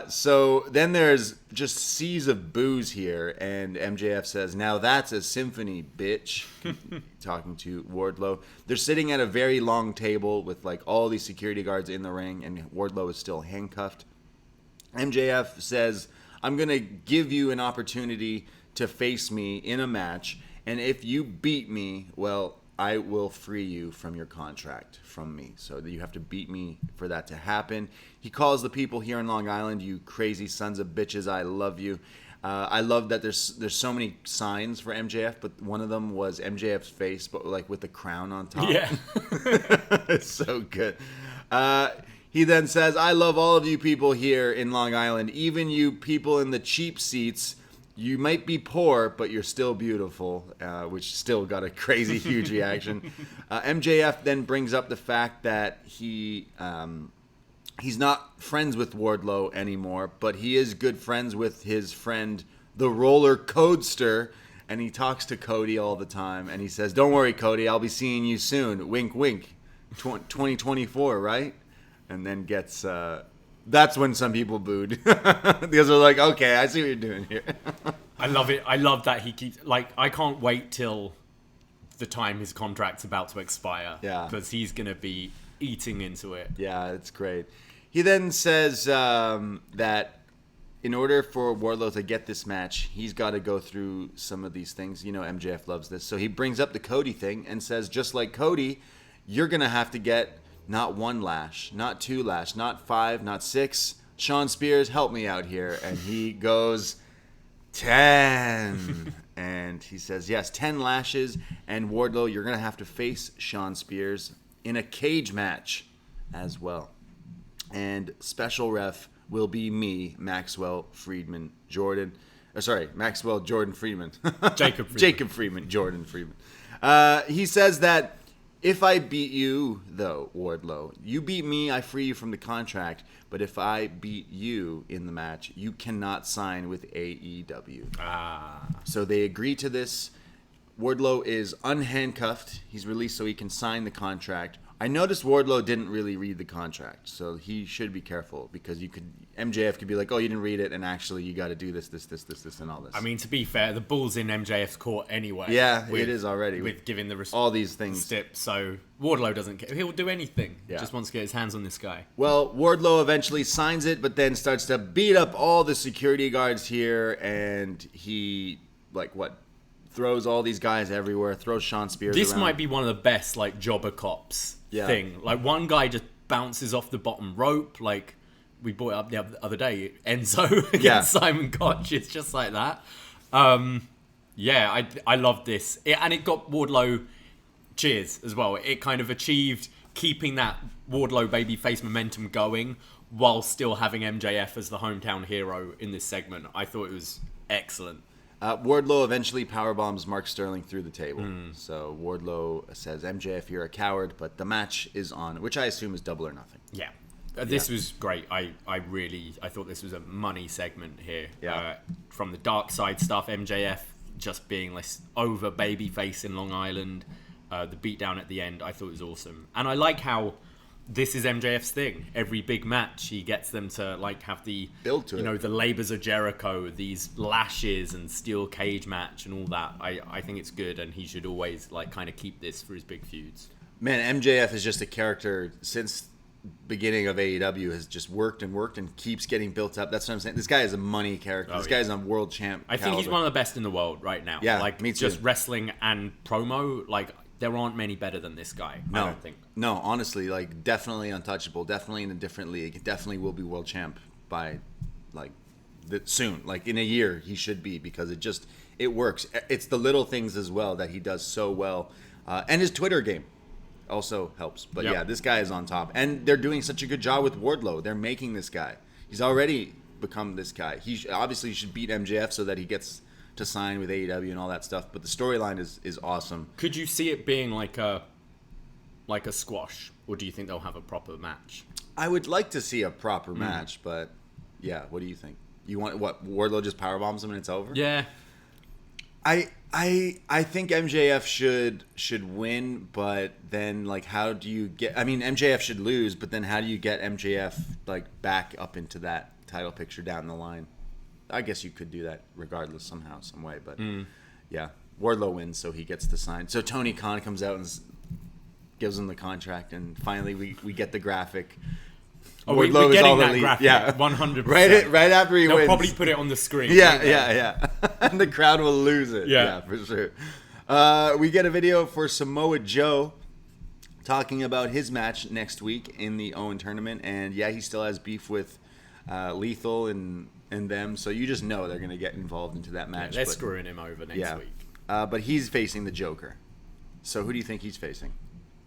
So then there's just seas of booze here, and MJF says, "Now that's a symphony, bitch." Talking to Wardlow. They're sitting at a very long table with like all these security guards in the ring, and Wardlow is still handcuffed. MJF says, "I'm gonna give you an opportunity to face me in a match, and if you beat me, well, I will free you from your contract from me. So you have to beat me for that to happen." He calls the people here in Long Island, "You crazy sons of bitches, I love you." I love that there's so many signs for MJF, but one of them was MJF's face, but like with the crown on top. Yeah. It's so good. He then says, "I love all of you people here in Long Island, even you people in the cheap seats. You might be poor, but you're still beautiful," which still got a crazy, huge reaction. MJF then brings up the fact that he's not friends with Wardlow anymore, but he is good friends with his friend, the Roller Codester, and he talks to Cody all the time, and he says, "Don't worry, Cody, I'll be seeing you soon. Wink, wink. 2024, right?" And then gets... That's when some people booed. Because they're like, okay, I see what you're doing here. I love it. I love that he keeps... Like, I can't wait till the time his contract's about to expire. Yeah. Because he's going to be eating into it. Yeah, it's great. He then says that in order for Wardlow to get this match, he's got to go through some of these things. You know, MJF loves this. So he brings up the Cody thing and says, just like Cody, you're going to have to get... not 1 lash, not 2 lash, not 5, not 6. Sean Spears, help me out here. And he goes, 10. And he says, yes, 10 lashes. And Wardlow, you're going to have to face Sean Spears in a cage match as well. And special ref will be me, Maxwell Jordan Friedman. Jacob Friedman, Jordan Friedman. He says that, if I beat you, though, Wardlow, you beat me, I free you from the contract. But if I beat you in the match, you cannot sign with AEW. So they agree to this. Wardlow is unhandcuffed. He's released so he can sign the contract. I noticed Wardlow didn't really read the contract, so he should be careful because MJF could be like, "Oh, you didn't read it, and actually you got to do this, and all this." I mean, to be fair, the ball's in MJF's court anyway. Yeah, it is already with giving the all these things. Stip, so Wardlow doesn't care. He'll do anything. Yeah. Just wants to get his hands on this guy. Well, Wardlow eventually signs it, but then starts to beat up all the security guards here, and he throws all these guys everywhere. Throws Sean Spears. This around. might be one of the best jobber cops thing. Like one guy just bounces off the bottom rope. Like we brought it up the other day. Enzo against Simon Gotch. It's just like that. I love this. And it got Wardlow cheers as well. It kind of achieved keeping that Wardlow babyface momentum going while still having MJF as the hometown hero in this segment. I thought it was excellent. Wardlow eventually powerbombs Mark Sterling through the table. So Wardlow says, "MJF, you're a coward," but the match is on, which I assume is Double or Nothing. Yeah. This was great. I thought this was a money segment here. Yeah. From the dark side stuff, MJF just being less over babyface in Long Island, the beatdown at the end, I thought was awesome. And I like how this is MJF's thing. Every big match, he gets them to have the build to it. The labors of Jericho, these lashes and steel cage match and all that. I think it's good, and he should always kind of keep this for his big feuds. Man, MJF is just a character since beginning of AEW has just worked and keeps getting built up. That's what I'm saying. This guy is a money character. This guy's a world champ. I think he's one of the best in the world right now. Yeah, me too. Just wrestling and promo. there aren't many better than this guy. No, I don't think. No, honestly, like definitely untouchable. Definitely in a different league. Definitely will be world champ by like soon. Like in a year, he should be because it works. It's the little things as well that he does so well, and his Twitter game also helps. But yeah, this guy is on top, and they're doing such a good job with Wardlow. They're making this guy. He's already become this guy. He obviously should beat MJF so that he gets to sign with AEW and all that stuff. But the storyline is awesome. Could you see it being like a squash, or do you think they'll have a proper match? I would like to see a proper match, but yeah, what do you think? You want what? Wardlow just powerbombs him and it's over? Yeah. I think MJF should win, but then like how do you get? I mean, MJF should lose, but then how do you get MJF like back up into that title picture down the line? I guess you could do that regardless somehow, some way, but yeah, Wardlow wins, so he gets to sign. So Tony Khan comes out and gives him the contract, and finally we get the graphic. Oh, we're getting that graphic, yeah, 100%. Right after he wins. They'll probably put it on the screen. Yeah. And the crowd will lose it. Yeah, for sure. We get a video for Samoa Joe talking about his match next week in the Owen tournament, and yeah, he still has beef with Lethal and them, so you just know they're going to get involved into that match. They're screwing him over next week. But he's facing the Joker. So who do you think he's facing?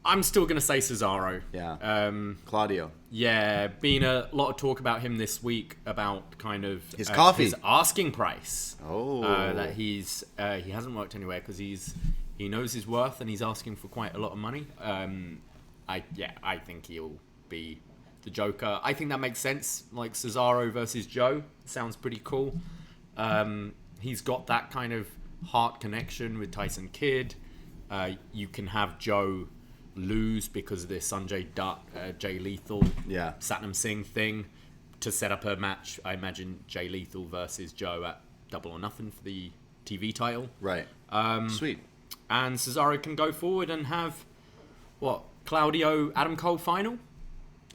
I'm still going to say Cesaro. Yeah. Claudio. Yeah, been a lot of talk about him this week about kind of his coffee, his asking price. Oh, that he hasn't worked anywhere because he knows his worth and he's asking for quite a lot of money. I think he'll be the Joker. I think that makes sense. Like Cesaro versus Joe sounds pretty cool. He's got that kind of heart connection with Tyson Kidd. You can have Joe lose because of this Sanjay Dutt, Jay Lethal, Satnam Singh thing to set up a match. I imagine Jay Lethal versus Joe at Double or Nothing for the TV title. Right. Sweet. And Cesaro can go forward and have Claudio Adam Cole final.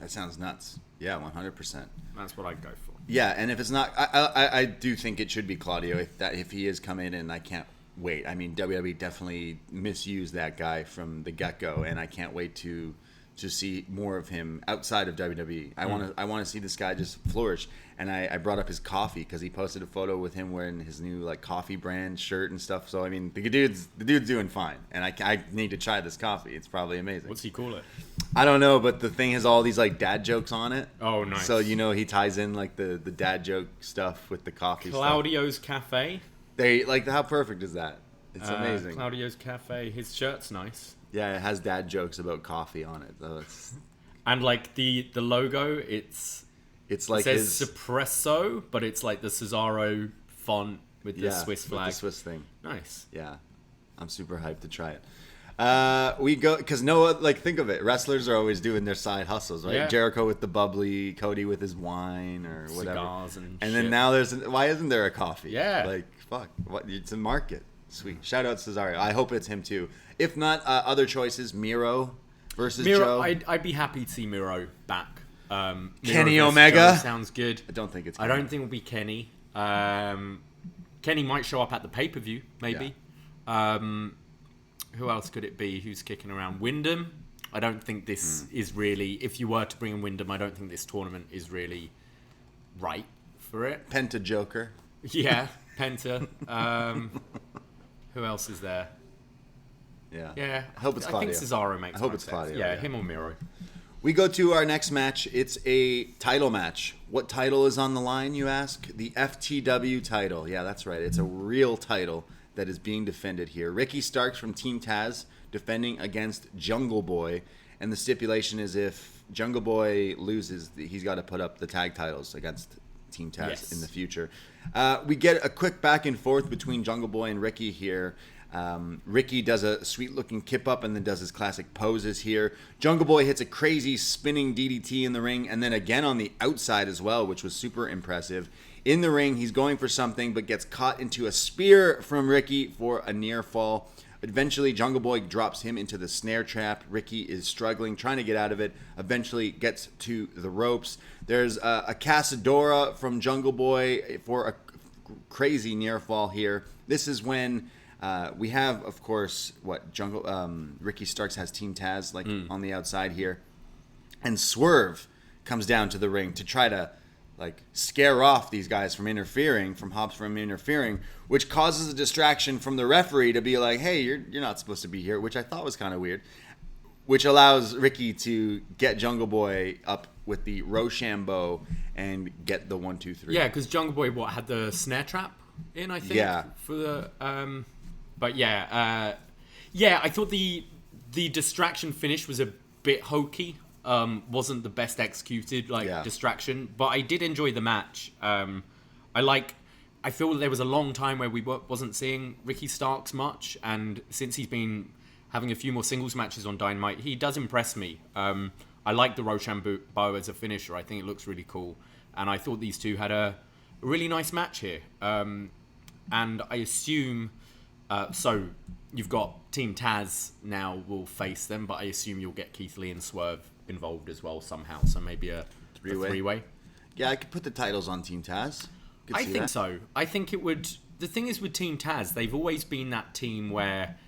That sounds nuts. Yeah, 100%. That's what I'd go for. Yeah, and if it's not, I do think it should be Claudio if he is coming in. I can't wait. I mean, WWE definitely misused that guy from the get-go, and I can't wait to see more of him outside of WWE. I want to see this guy just flourish. And I brought up his coffee because he posted a photo with him wearing his new like coffee brand shirt and stuff. So I mean, the dude's doing fine, and I need to try this coffee. It's probably amazing. What's he call it? I don't know, but the thing has all these like dad jokes on it. Oh, nice. So he ties in like the dad joke stuff with the coffee. Claudio's stuff. Cafe. They like how perfect is that? It's amazing. Claudio's Cafe. His shirt's nice. Yeah, it has dad jokes about coffee on it. Though and like the logo, it's like it says Suppresso, but it's like the Cesaro font with the Swiss flag. With the Swiss thing. Nice. Yeah, I'm super hyped to try it. We go because think of it. Wrestlers are always doing their side hustles, right? Yeah. Jericho with the bubbly, Cody with his wine or whatever. Cigars and then now why isn't there a coffee? Yeah. Like fuck, it's a market. Sweet. Shout out Cesaro. I hope it's him too. If not, other choices: Miro versus Joe. I'd be happy to see Miro back. Kenny Omega Joe sounds good. I don't think it's. Kenny. I don't think it'll be Kenny. Kenny might show up at the pay-per-view, maybe. Yeah. Who else could it be? Who's kicking around? Wyndham. I don't think this is really. If you were to bring in Wyndham, I don't think this tournament is really right for it. Penta Joker. Yeah, Penta. Who else is there? Yeah. I hope it's Claudio. I think Cesaro makes. I hope it's sense. Claudio. Yeah, him or Miro. We go to our next match. It's a title match. What title is on the line, you ask? The FTW title. Yeah, that's right. It's a real title that is being defended here. Ricky Starks from Team Taz defending against Jungle Boy. And the stipulation is if Jungle Boy loses, he's got to put up the tag titles against Team Taz in the future. We get a quick back and forth between Jungle Boy and Ricky here. Ricky does a sweet-looking kip-up and then does his classic poses here. Jungle Boy hits a crazy spinning DDT in the ring and then again on the outside as well, which was super impressive. In the ring, he's going for something but gets caught into a spear from Ricky for a near fall. Eventually, Jungle Boy drops him into the snare trap. Ricky is struggling, trying to get out of it. Eventually gets to the ropes. There's a Casadora from Jungle Boy for a crazy near fall here. This is when We have, of course, Ricky Starks has Team Taz on the outside here, and Swerve comes down to the ring to try to scare off these guys from Hobbs from interfering, which causes a distraction from the referee to be like, hey, you're not supposed to be here, which I thought was kind of weird, which allows Ricky to get Jungle Boy up with the Rochambeau and get the 1, 2, 3. Yeah, because Jungle Boy had the snare trap in, I think. Yeah. For the but yeah, I thought the distraction finish was a bit hokey. Wasn't the best executed distraction, but I did enjoy the match. I feel there was a long time where we wasn't seeing Ricky Starks much, and since he's been having a few more singles matches on Dynamite, he does impress me. I like the Rochambeau as a finisher. I think it looks really cool, and I thought these two had a really nice match here. And I assume so. You've got Team Taz now will face them, but I assume you'll get Keith Lee and Swerve involved as well somehow. So maybe a three-way. Yeah, I could put the titles on Team Taz. I think so. I think it would. The thing is with Team Taz, they've always been that team where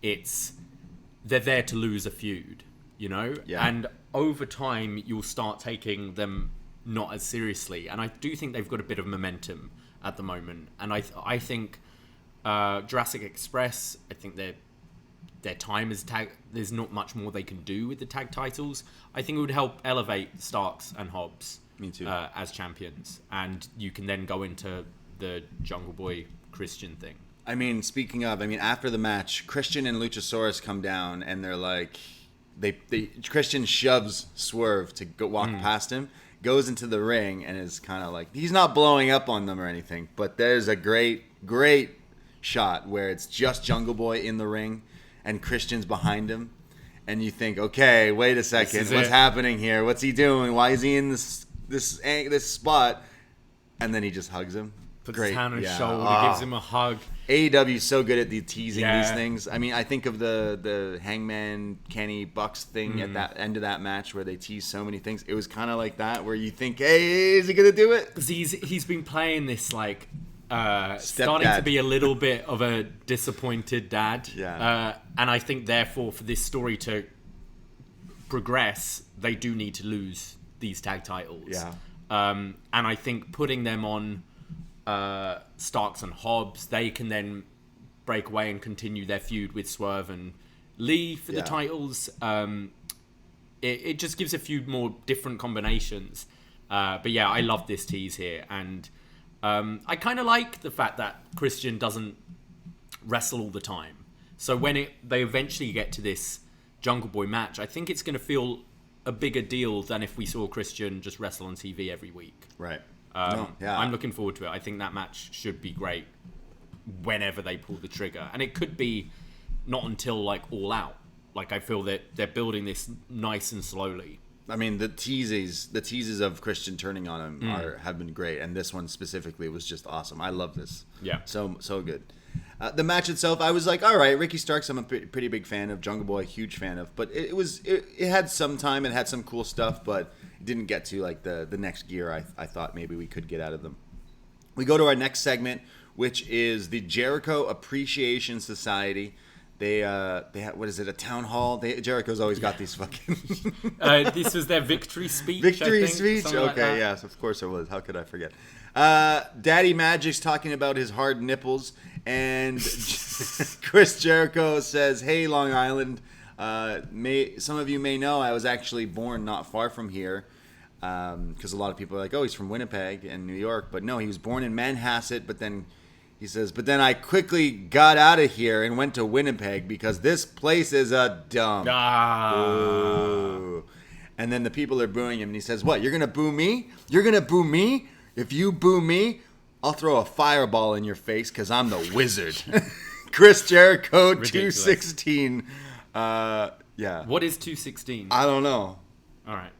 they're there to lose a feud, you know? Yeah. And over time, you'll start taking them not as seriously. And I do think they've got a bit of momentum at the moment. And I think Jurassic Express, I think their time as tag, there's not much more they can do with the tag titles. I think it would help elevate Starks and Hobbs. Me too. As champions. And you can then go into the Jungle Boy Christian thing. I mean, speaking of, after the match, Christian and Luchasaurus come down, and they're like, Christian shoves Swerve to go walk past him, goes into the ring, and is kind of like, he's not blowing up on them or anything, but there's a great shot where it's just Jungle Boy in the ring, and Christian's behind him, and you think, okay, wait a second, what's happening here? What's he doing? Why is he in this spot? And then he just hugs him. Puts his hand on his shoulder, gives him a hug. AEW is so good at teasing these things. I think of the Hangman Kenny Bucks thing at that end of that match where they tease so many things. It was kind of like that, where you think, hey, is he gonna do it? Because he's been playing this starting to be a little bit of a disappointed dad. Yeah. And I think therefore for this story to progress, they do need to lose these tag titles. Yeah. And I think putting them on Starks and Hobbs, they can then break away and continue their feud with Swerve and Lee for the titles. It just gives a few more different combinations. But yeah, I love this tease here. And I kind of like the fact that Christian doesn't wrestle all the time. So when they eventually get to this Jungle Boy match, I think it's going to feel a bigger deal than if we saw Christian just wrestle on TV every week. Right. I'm looking forward to it. I think that match should be great whenever they pull the trigger. And it could be not until All Out. I feel that they're building this nice and slowly. The teases of Christian turning on him have been great, and this one specifically was just awesome. I love this. Yeah. So good. The match itself, I was like, all right, Ricky Starks, I'm a pretty big fan of. Jungle Boy, huge fan of. But it had some time, it had some cool stuff, but it didn't get to the next gear I thought maybe we could get out of them. We go to our next segment, which is the Jericho Appreciation Society. They had, what is it, a town hall? Jericho's always got these fucking... This was their victory speech, Victory speech? Okay, yes, of course it was. How could I forget? Daddy Magic's talking about his hard nipples, and Chris Jericho says, hey, Long Island, some of you may know I was actually born not far from here, because a lot of people are like, oh, he's from Winnipeg and New York, but no, he was born in Manhasset, but then... He says, but then I quickly got out of here and went to Winnipeg because this place is a dump. Ooh. And then the people are booing him. And he says, what, you're going to boo me? You're going to boo me? If you boo me, I'll throw a fireball in your face because I'm the wizard. Chris Jericho, ridiculous. 216. Yeah. What is 216? I don't know. All right.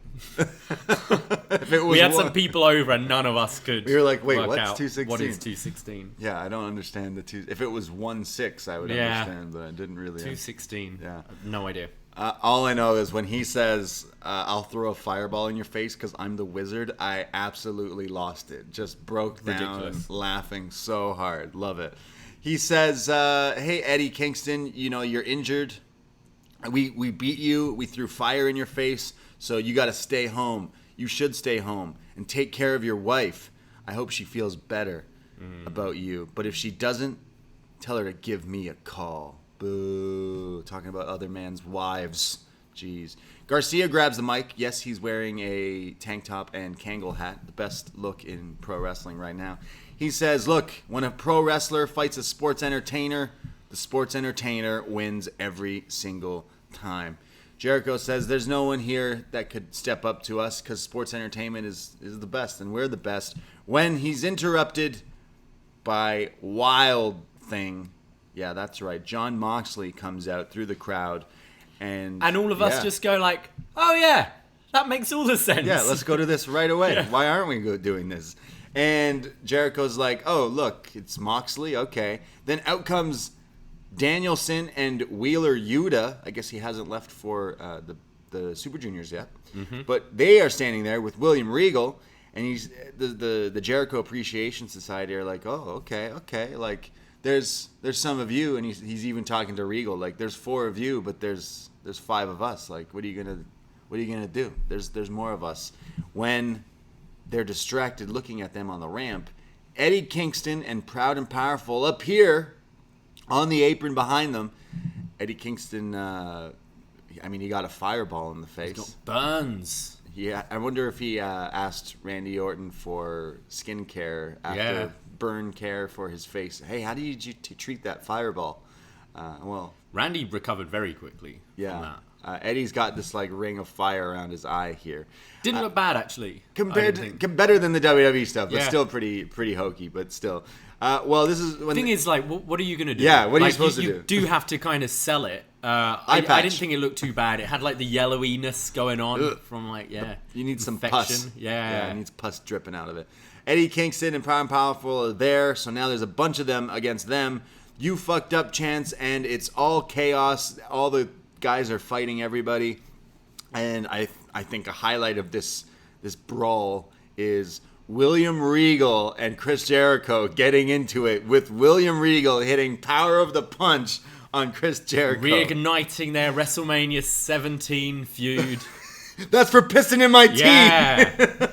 We had some people over and none of us could. We were like, wait, what's 216? What is 216? Yeah, I don't understand the two. If it was 16, I would understand, but I didn't really. 216. Yeah, no idea. All I know is when he says, "I'll throw a fireball in your face because I'm the wizard," I absolutely lost it. Just broke down, laughing so hard. Love it. He says, "Hey Eddie Kingston, you're injured. We beat you. We threw fire in your face. So you got to stay home. You should stay home and take care of your wife. I hope she feels better about you. But if she doesn't, tell her to give me a call." Boo. Talking about other man's wives. Jeez. Garcia grabs the mic. Yes, he's wearing a tank top and Kangol hat. The best look in pro wrestling right now. He says, "Look, when a pro wrestler fights a sports entertainer, the sports entertainer wins every single time." Jericho says there's no one here that could step up to us because sports entertainment is the best and we're the best. When he's interrupted by Wild Thing, yeah, that's right, Jon Moxley comes out through the crowd. And all of us just go like, oh yeah, that makes all the sense. Yeah, let's go to this right away. Yeah. Why aren't we doing this? And Jericho's like, oh, look, it's Moxley. Okay. Then out comes Danielson and Wheeler Yuta. I guess he hasn't left for the Super Juniors yet. Mm-hmm. But they are standing there with William Regal. And he's the Jericho Appreciation Society are like, oh, okay. Like, there's some of you. And he's even talking to Regal. Like, there's 4 of you, but there's 5 of us. Like, what are you gonna do? There's more of us. When they're distracted looking at them on the ramp, Eddie Kingston and Proud and Powerful appear on the apron behind them. Eddie Kingston, he got a fireball in the face. He's got burns. Yeah, I wonder if he asked Randy Orton for skin care after burn care for his face. Hey, how did you treat that fireball? Randy recovered very quickly from that. Eddie's got this like ring of fire around his eye here. Didn't look bad actually. Better than the WWE stuff, but still pretty hokey. But still, this is when the thing is like, what are you gonna do? Yeah, what are you supposed to do? You do have to kind of sell it. I didn't think it looked too bad. It had like the yellowiness going on from like you need some infection. Pus. Yeah, it needs pus dripping out of it. Eddie Kingston and Proud and Powerful are there, so now there's a bunch of them against them. You fucked up chance, and it's all chaos. All the guys are fighting everybody, and I think a highlight of this brawl is William Regal and Chris Jericho getting into it, with William Regal hitting Power of the Punch on Chris Jericho, reigniting their WrestleMania 17 feud. That's for pissing in my tea. Yeah,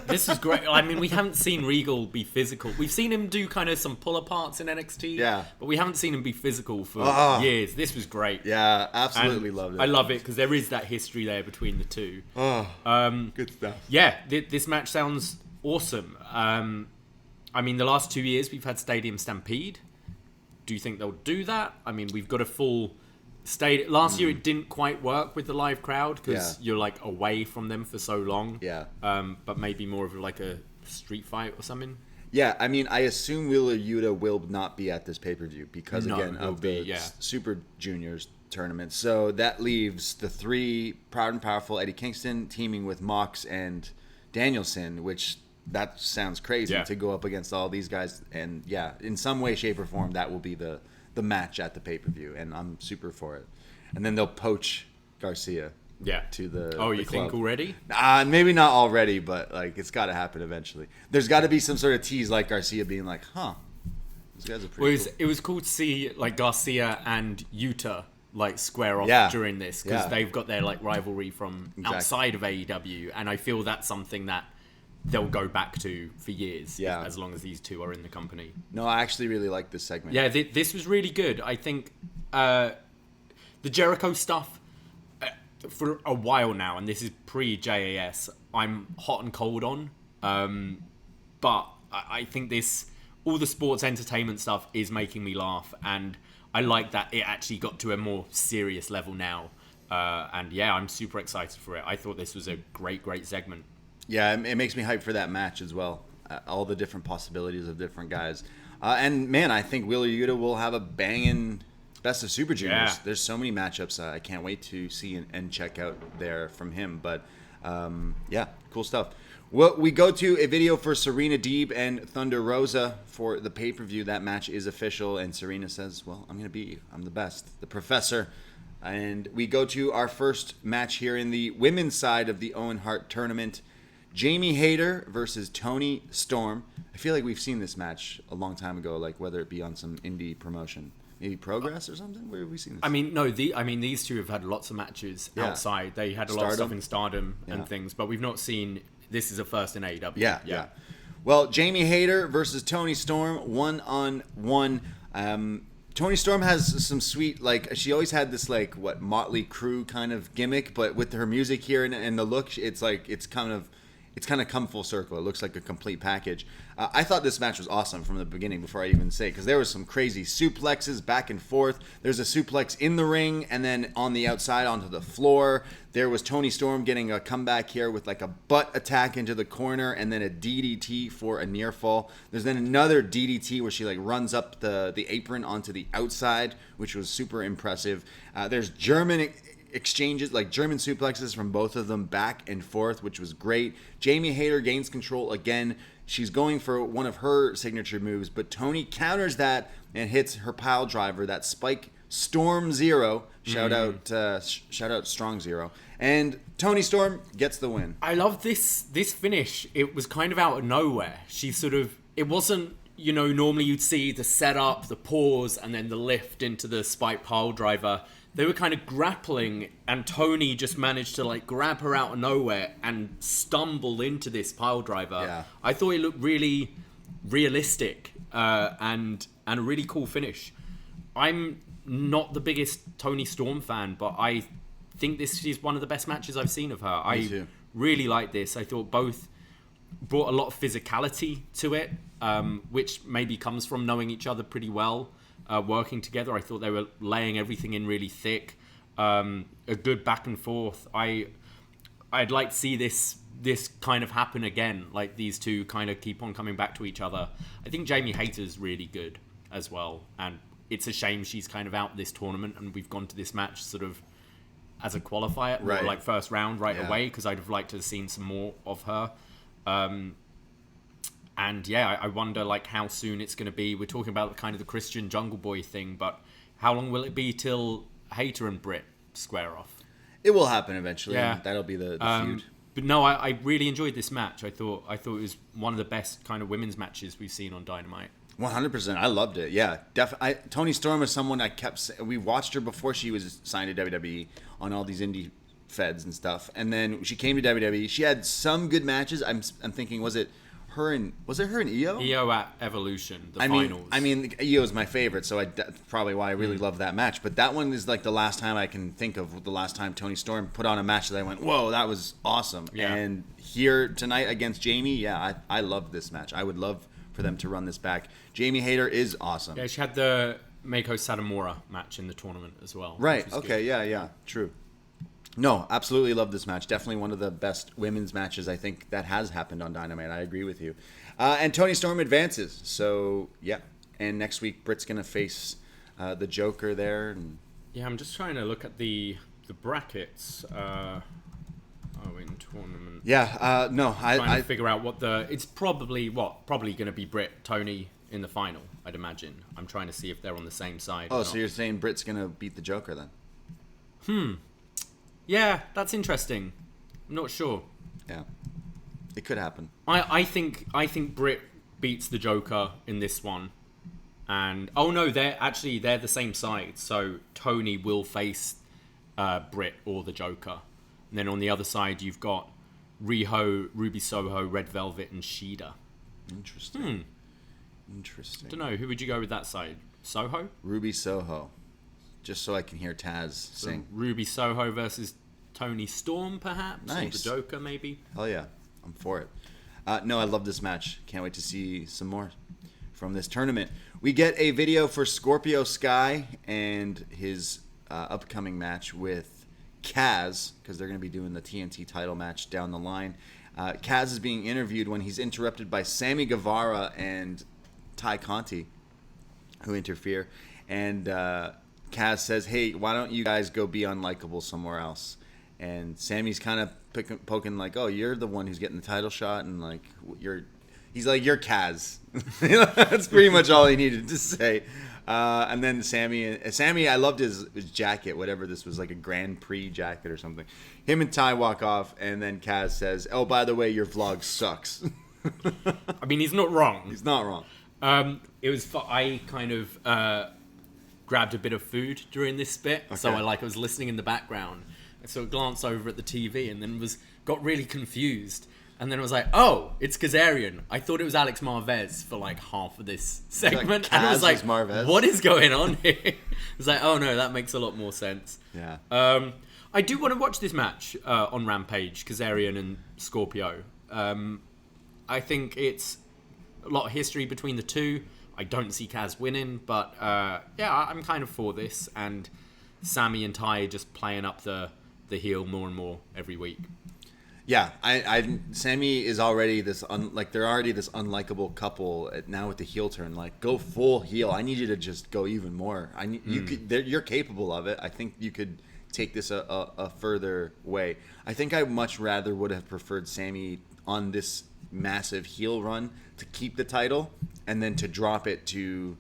this is great. I mean, we haven't seen Regal be physical. We've seen him do kind of some pull-aparts in NXT. Yeah. But we haven't seen him be physical for years. This was great. Yeah, absolutely loved it. I love it because there is that history there between the two. Good stuff. Yeah, this match sounds awesome. I mean, the last 2 years we've had Stadium Stampede. Do you think they'll do that? I mean, we've got a full... Last year it didn't quite work with the live crowd because you're like away from them for so long. Yeah. But maybe more of like a street fight or something. Yeah, I mean, I assume Wheeler Yuta will not be at this pay-per-view because of the Super Juniors tournament. So that leaves the 3 Proud and Powerful Eddie Kingston teaming with Mox and Danielson, which that sounds crazy to go up against all these guys. And in some way, shape, or form, that will be the match at the pay-per-view, and I'm super for it. And then they'll poach Garcia to the you think already? Maybe not already, but like it's got to happen eventually. There's got to be some sort of tease, like Garcia being like, these guys are pretty cool. It was cool to see like Garcia and Yuta like square off during this because they've got their like rivalry from outside of AEW, and I feel that's something that they'll go back to for years, as long as these two are in the company. No, I actually really like this segment. Yeah, this was really good. I think the Jericho stuff, for a while now, and this is pre-JAS, I'm hot and cold on. But I think all the sports entertainment stuff is making me laugh, and I like that it actually got to a more serious level now. And I'm super excited for it. I thought this was a great segment. Yeah, it makes me hyped for that match as well. All the different possibilities of different guys. And, man, I think Wheeler Yuta will have a banging Best of Super Juniors. Yeah. There's so many matchups I can't wait to see and check out there from him. But, cool stuff. Well, we go to a video for Serena Deeb and Thunder Rosa for the pay-per-view. That match is official, and Serena says, well, I'm the best. The Professor. And we go to our first match here in the women's side of the Owen Hart tournament. Jamie Hayter versus Toni Storm. I feel like we've seen this match a long time ago, like whether it be on some indie promotion. Maybe Progress or something? Where have we seen this? I mean, no. These two have had lots of matches outside. They had a lot of stuff in Stardom and things, but we've not seen. This is a first in AEW. Yeah. Well, Jamie Hayter versus Toni Storm, 1-on-1. Toni Storm has some sweet, like, she always had this, like, Motley Crue kind of gimmick, but with her music here and the look, it's like it's kind of come full circle. It looks like a complete package. I thought this match was awesome from the beginning before I even say it, because there was some crazy suplexes back and forth. There's a suplex in the ring and then on the outside onto the floor. There was Toni Storm getting a comeback here with like a butt attack into the corner and then a DDT for a near fall. There's then another DDT where she like runs up the apron onto the outside, which was super impressive. There's German exchanges, like German suplexes from both of them back and forth, which was great. Jamie Hayter gains control again. She's going for one of her signature moves, but Toni counters that and hits her pile driver, that Spike Storm Zero. Shout out Strong Zero. And Toni Storm gets the win. I love this finish. It was kind of out of nowhere. It wasn't, normally you'd see the setup, the pause, and then the lift into the Spike pile driver. They were kind of grappling, and Toni just managed to like grab her out of nowhere and stumble into this pile driver. Yeah. I thought it looked really realistic and a really cool finish. I'm not the biggest Toni Storm fan, but I think this is one of the best matches I've seen of her. Me too. Really like this. I thought both brought a lot of physicality to it, which maybe comes from knowing each other pretty well. Working together, I thought they were laying everything in really thick. A good back and forth. I'd like to see this kind of happen again. Like these two kind of keep on coming back to each other. I think Jamie Hayter's really good as well, and it's a shame she's kind of out this tournament, and we've gone to this match sort of as a qualifier, right, or like first round away, because I'd have liked to have seen some more of her. And yeah, I wonder like how soon it's going to be. We're talking about kind of the Christian Jungle Boy thing, but how long will it be till Hayter and Britt square off? It will happen eventually. Yeah. That'll be the feud. But no, I really enjoyed this match. I thought it was one of the best kind of women's matches we've seen on Dynamite. 100%. I loved it. Yeah, definitely. Toni Storm is someone I we watched her before she was signed to WWE on all these indie feds and stuff, and then she came to WWE. She had some good matches. I'm thinking, was it her and Io? Io at Evolution, finals. I mean, Io is my favorite, so that's probably why I really love that match. But that one is like the last time I can think of the last time Toni Storm put on a match that I went, whoa, that was awesome. Yeah. And here tonight against Jamie, I love this match. I would love for them to run this back. Jamie Hayter is awesome. Yeah, she had the Meiko Satomura match in the tournament as well. Right. Okay. Good. Yeah. True. No, absolutely love this match. Definitely one of the best women's matches I think that has happened on Dynamite. I agree with you. And Toni Storm advances. So, yeah. And next week, Britt's going to face the Joker there. And... Yeah, I'm just trying to look at the brackets. In tournament. Yeah, no. Trying to figure out it's probably going to be Britt, Toni in the final, I'd imagine. I'm trying to see if they're on the same side. Oh, so you're saying Britt's going to beat the Joker then? Yeah, that's interesting. I'm not sure. Yeah, it could happen. I think Britt beats the Joker in this one, and they're the same side. So Toni will face Britt or the Joker, and then on the other side you've got Riho, Ruby Soho, Red Velvet, and Shida. Interesting. I don't know. Who would you go with that side? Soho? Ruby Soho. Just so I can hear Taz sing. Ruby Soho versus Toni Storm, perhaps? Nice. Or the Joker, maybe? Hell yeah. I'm for it. No, I love this match. Can't wait to see some more from this tournament. We get a video for Scorpio Sky and his upcoming match with Kaz, because they're going to be doing the TNT title match down the line. Kaz is being interviewed when he's interrupted by Sammy Guevara and Ty Conti, who interfere. And... Kaz says, hey, why don't you guys go be unlikable somewhere else? And Sammy's kind of poking like, oh, you're the one who's getting the title shot, and like you're Kaz. That's pretty much all he needed to say. And then Sammy, I loved his jacket, whatever this was, like a Grand Prix jacket or something. Him and Ty walk off, and then Kaz says, "Oh, by the way, your vlog sucks." I mean, he's not wrong. He's not wrong. It was I kind of grabbed a bit of food during this bit, so I was listening in the background. I sort of glanced over at the TV, and then got really confused. And then I was like, oh, it's Kazarian. I thought it was Alex Marvez for like half of this segment. And I was like, what is going on here? I was like, oh no, that makes a lot more sense. Yeah. I do want to watch this match on Rampage, Kazarian and Scorpio. I think it's a lot of history between the two. I don't see Kaz winning, but I'm kind of for this. And Sammy and Ty just playing up the heel more and more every week. Yeah, Sammy is already this they're already this unlikable couple now with the heel turn. Like, go full heel. I need you to just go even more. You're capable of it. I think you could take this a further way. I think I much rather would have preferred Sammy on this massive heel run to keep the title and then to drop it to.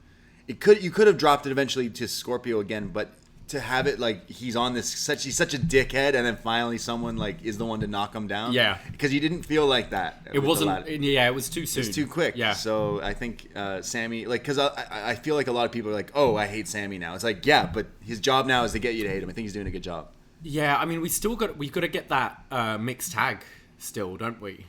You could have dropped it eventually to Scorpio again, but. To have it like he's on this he's such a dickhead, and then finally someone like is the one to knock him down. Yeah, because you didn't feel like that. It wasn't. Yeah, it was too soon. It was too quick. Yeah. So I think Sammy, like, because I feel like a lot of people are like, oh, I hate Sammy now. It's like, yeah, but his job now is to get you to hate him. I think he's doing a good job. Yeah, I mean, we got to get that mixed tag still, don't we?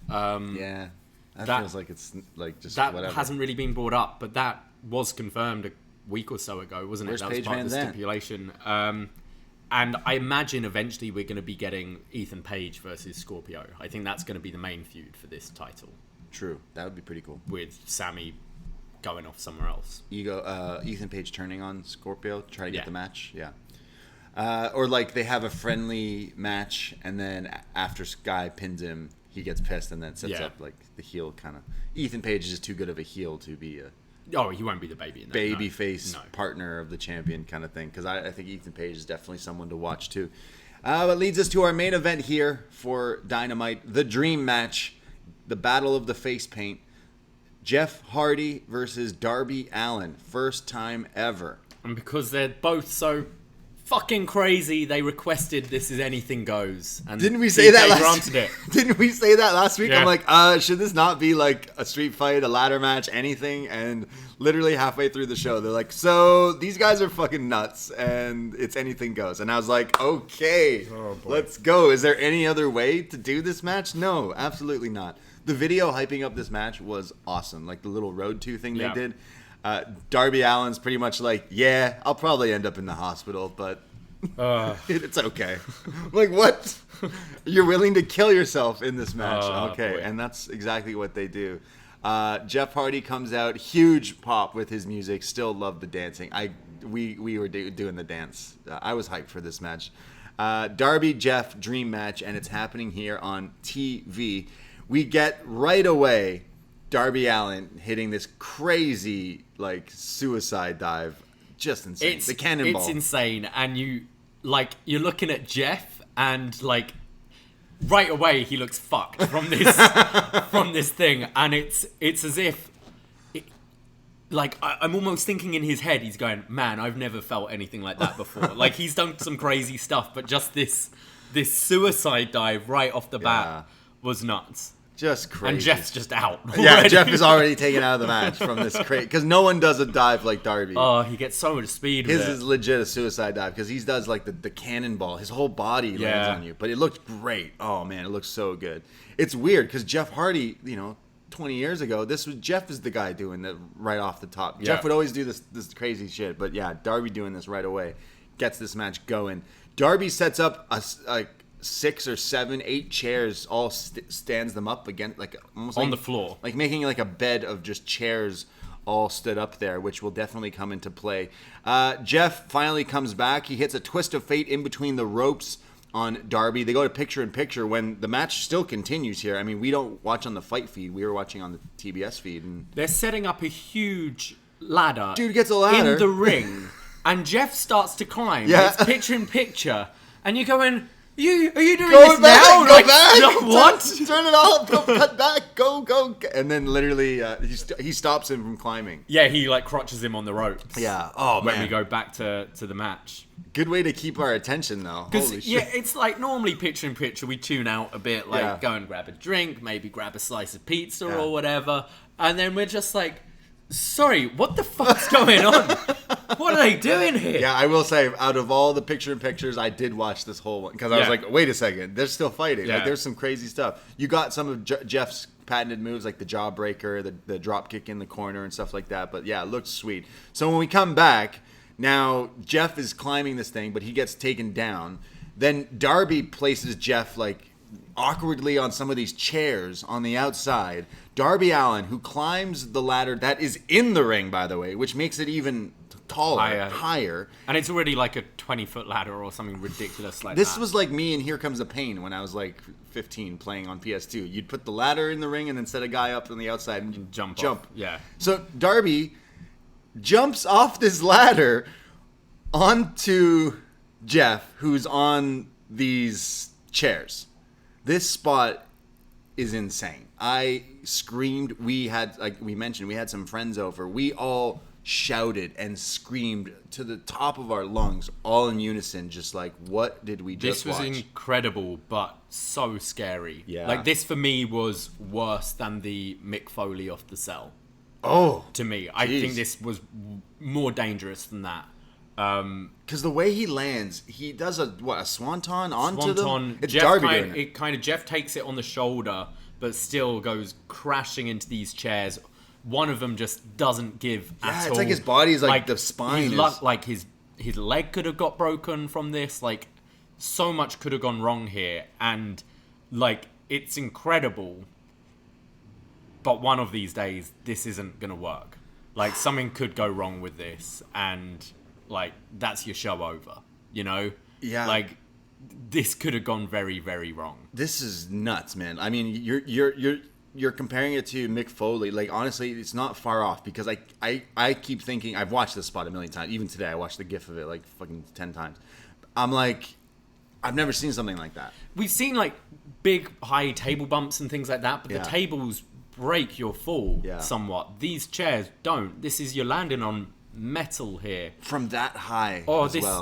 Yeah, that feels like it's like just that whatever. Hasn't really been brought up, but that was confirmed week or so ago, wasn't Where's it? That was part of the stipulation. And I imagine eventually we're going to be getting Ethan Page versus Scorpio. I think that's going to be the main feud for this title. True. That would be pretty cool. With Sammy going off somewhere else. You go Ethan Page turning on Scorpio to try to get the match. Yeah. Or like they have a friendly match, and then after Sky pins him, he gets pissed and then sets up like the heel kind of. Ethan Page is just too good of a heel to be a. Oh, he won't be the baby in that. Babyface partner of the champion kind of thing. Because I think Ethan Page is definitely someone to watch too. That leads us to our main event here for Dynamite. The dream match. The Battle of the Face Paint. Jeff Hardy versus Darby Allin. First time ever. And because they're both so fucking crazy, they requested This Is Anything Goes. And didn't we say that last week? Didn't we say that last week? Yeah. I'm like, should this not be like a street fight, a ladder match, anything? And literally halfway through the show, they're like, so these guys are fucking nuts, and it's anything goes. And I was like, okay, let's go. Is there any other way to do this match? No, absolutely not. The video hyping up this match was awesome. Like the little Road 2 thing they did. Darby Allin's pretty much like, yeah, I'll probably end up in the hospital, but it's okay. Like, what? You're willing to kill yourself in this match. Okay, boy. And that's exactly what they do. Jeff Hardy comes out, huge pop with his music. Still love the dancing. We were doing the dance. I was hyped for this match. Darby Jeff dream match, and it's happening here on TV. We get right away Darby Allin hitting this crazy like suicide dive. Just insane. The cannonball. It's insane, and you're looking at Jeff, and like right away he looks fucked from this from this thing, and it's as if I'm almost thinking in his head he's going, man, I've never felt anything like that before. Like he's done some crazy stuff, but just this suicide dive right off the bat was nuts. Just crazy. And Jeff's just out. Yeah, Jeff is already taken out of the match from this crazy. Because no one does a dive like Darby. Oh, he gets so much speed with it. His is legit a suicide dive because he does like the cannonball. His whole body lands on you. But it looked great. Oh, man, it looks so good. It's weird because Jeff Hardy, 20 years ago, Jeff is the guy doing it right off the top. Yeah. Jeff would always do this crazy shit. But yeah, Darby doing this right away gets this match going. Darby sets up a 6 or 7, 8 chairs, all stands them up again, like almost on like, the floor, like making like a bed of just chairs all stood up there, which will definitely come into play. Jeff finally comes back. He hits a twist of fate in between the ropes on Darby. They go to picture in picture when the match still continues here. I mean, we don't watch on the fight feed. We were watching on the TBS feed. And they're setting up a huge ladder. Dude gets a ladder in the ring, and Jeff starts to climb. Yeah. It's picture in picture, and you're going, Are you doing this now? Go back. No, what? Turn it off. Go, cut back. Go. And then literally, he stops him from climbing. Yeah, he like crotches him on the ropes. Yeah. Oh, when man. we go back to the match. Good way to keep our attention, though. Holy shit. Yeah, it's like normally picture-in-picture, we tune out a bit, like go and grab a drink, maybe grab a slice of pizza or whatever, and then we're just like, sorry, what the fuck's going on? What are they doing here? Yeah, I will say, out of all the picture-in-pictures, I did watch this whole one, because I was like, wait a second, they're still fighting. Like, there's some crazy stuff. You got some of Jeff's patented moves, like the jawbreaker, the drop kick in the corner and stuff like that, but yeah, it looks sweet. So when we come back, now Jeff is climbing this thing, but he gets taken down. Then Darby places Jeff, like, awkwardly on some of these chairs on the outside. Darby Allin, who climbs the ladder that is in the ring, by the way, which makes it even taller, higher. And it's already like a 20-foot ladder or something ridiculous like this that. This was like me in Here Comes the Pain when I was like 15 playing on PS2. You'd put the ladder in the ring and then set a guy up on the outside and you'd jump. Off. Yeah. So Darby jumps off this ladder onto Jeff, who's on these chairs. This spot is insane. I screamed. We had, like we mentioned, we had some friends over. We all shouted and screamed to the top of our lungs, all in unison, just like, what did we just watch? This was incredible, but so scary. Yeah. Like, this for me was worse than the Mick Foley off the cell. Oh. To me. I think this was more dangerous than that. Because the way he lands, he does a swanton onto them? It's Jeff Darby doing it. Jeff takes it on the shoulder, but still goes crashing into these chairs. One of them just doesn't give at all. Yeah, it's like his body is like the spine is... Like his leg could have got broken from this. Like, so much could have gone wrong here. And, like, it's incredible. But one of these days, this isn't going to work. Like, something could go wrong with this. And, like, that's your show over. You know? Yeah. Like, this could have gone very, very wrong. This is nuts, man. I mean, you're comparing it to Mick Foley. Like, honestly, it's not far off because I keep thinking, I've watched this spot a million times. Even today, I watched the GIF of it like fucking 10 times. I'm like, I've never seen something like that. We've seen like big high table bumps and things like that, but the tables break your fall somewhat. These chairs don't. You're landing on metal here. From that high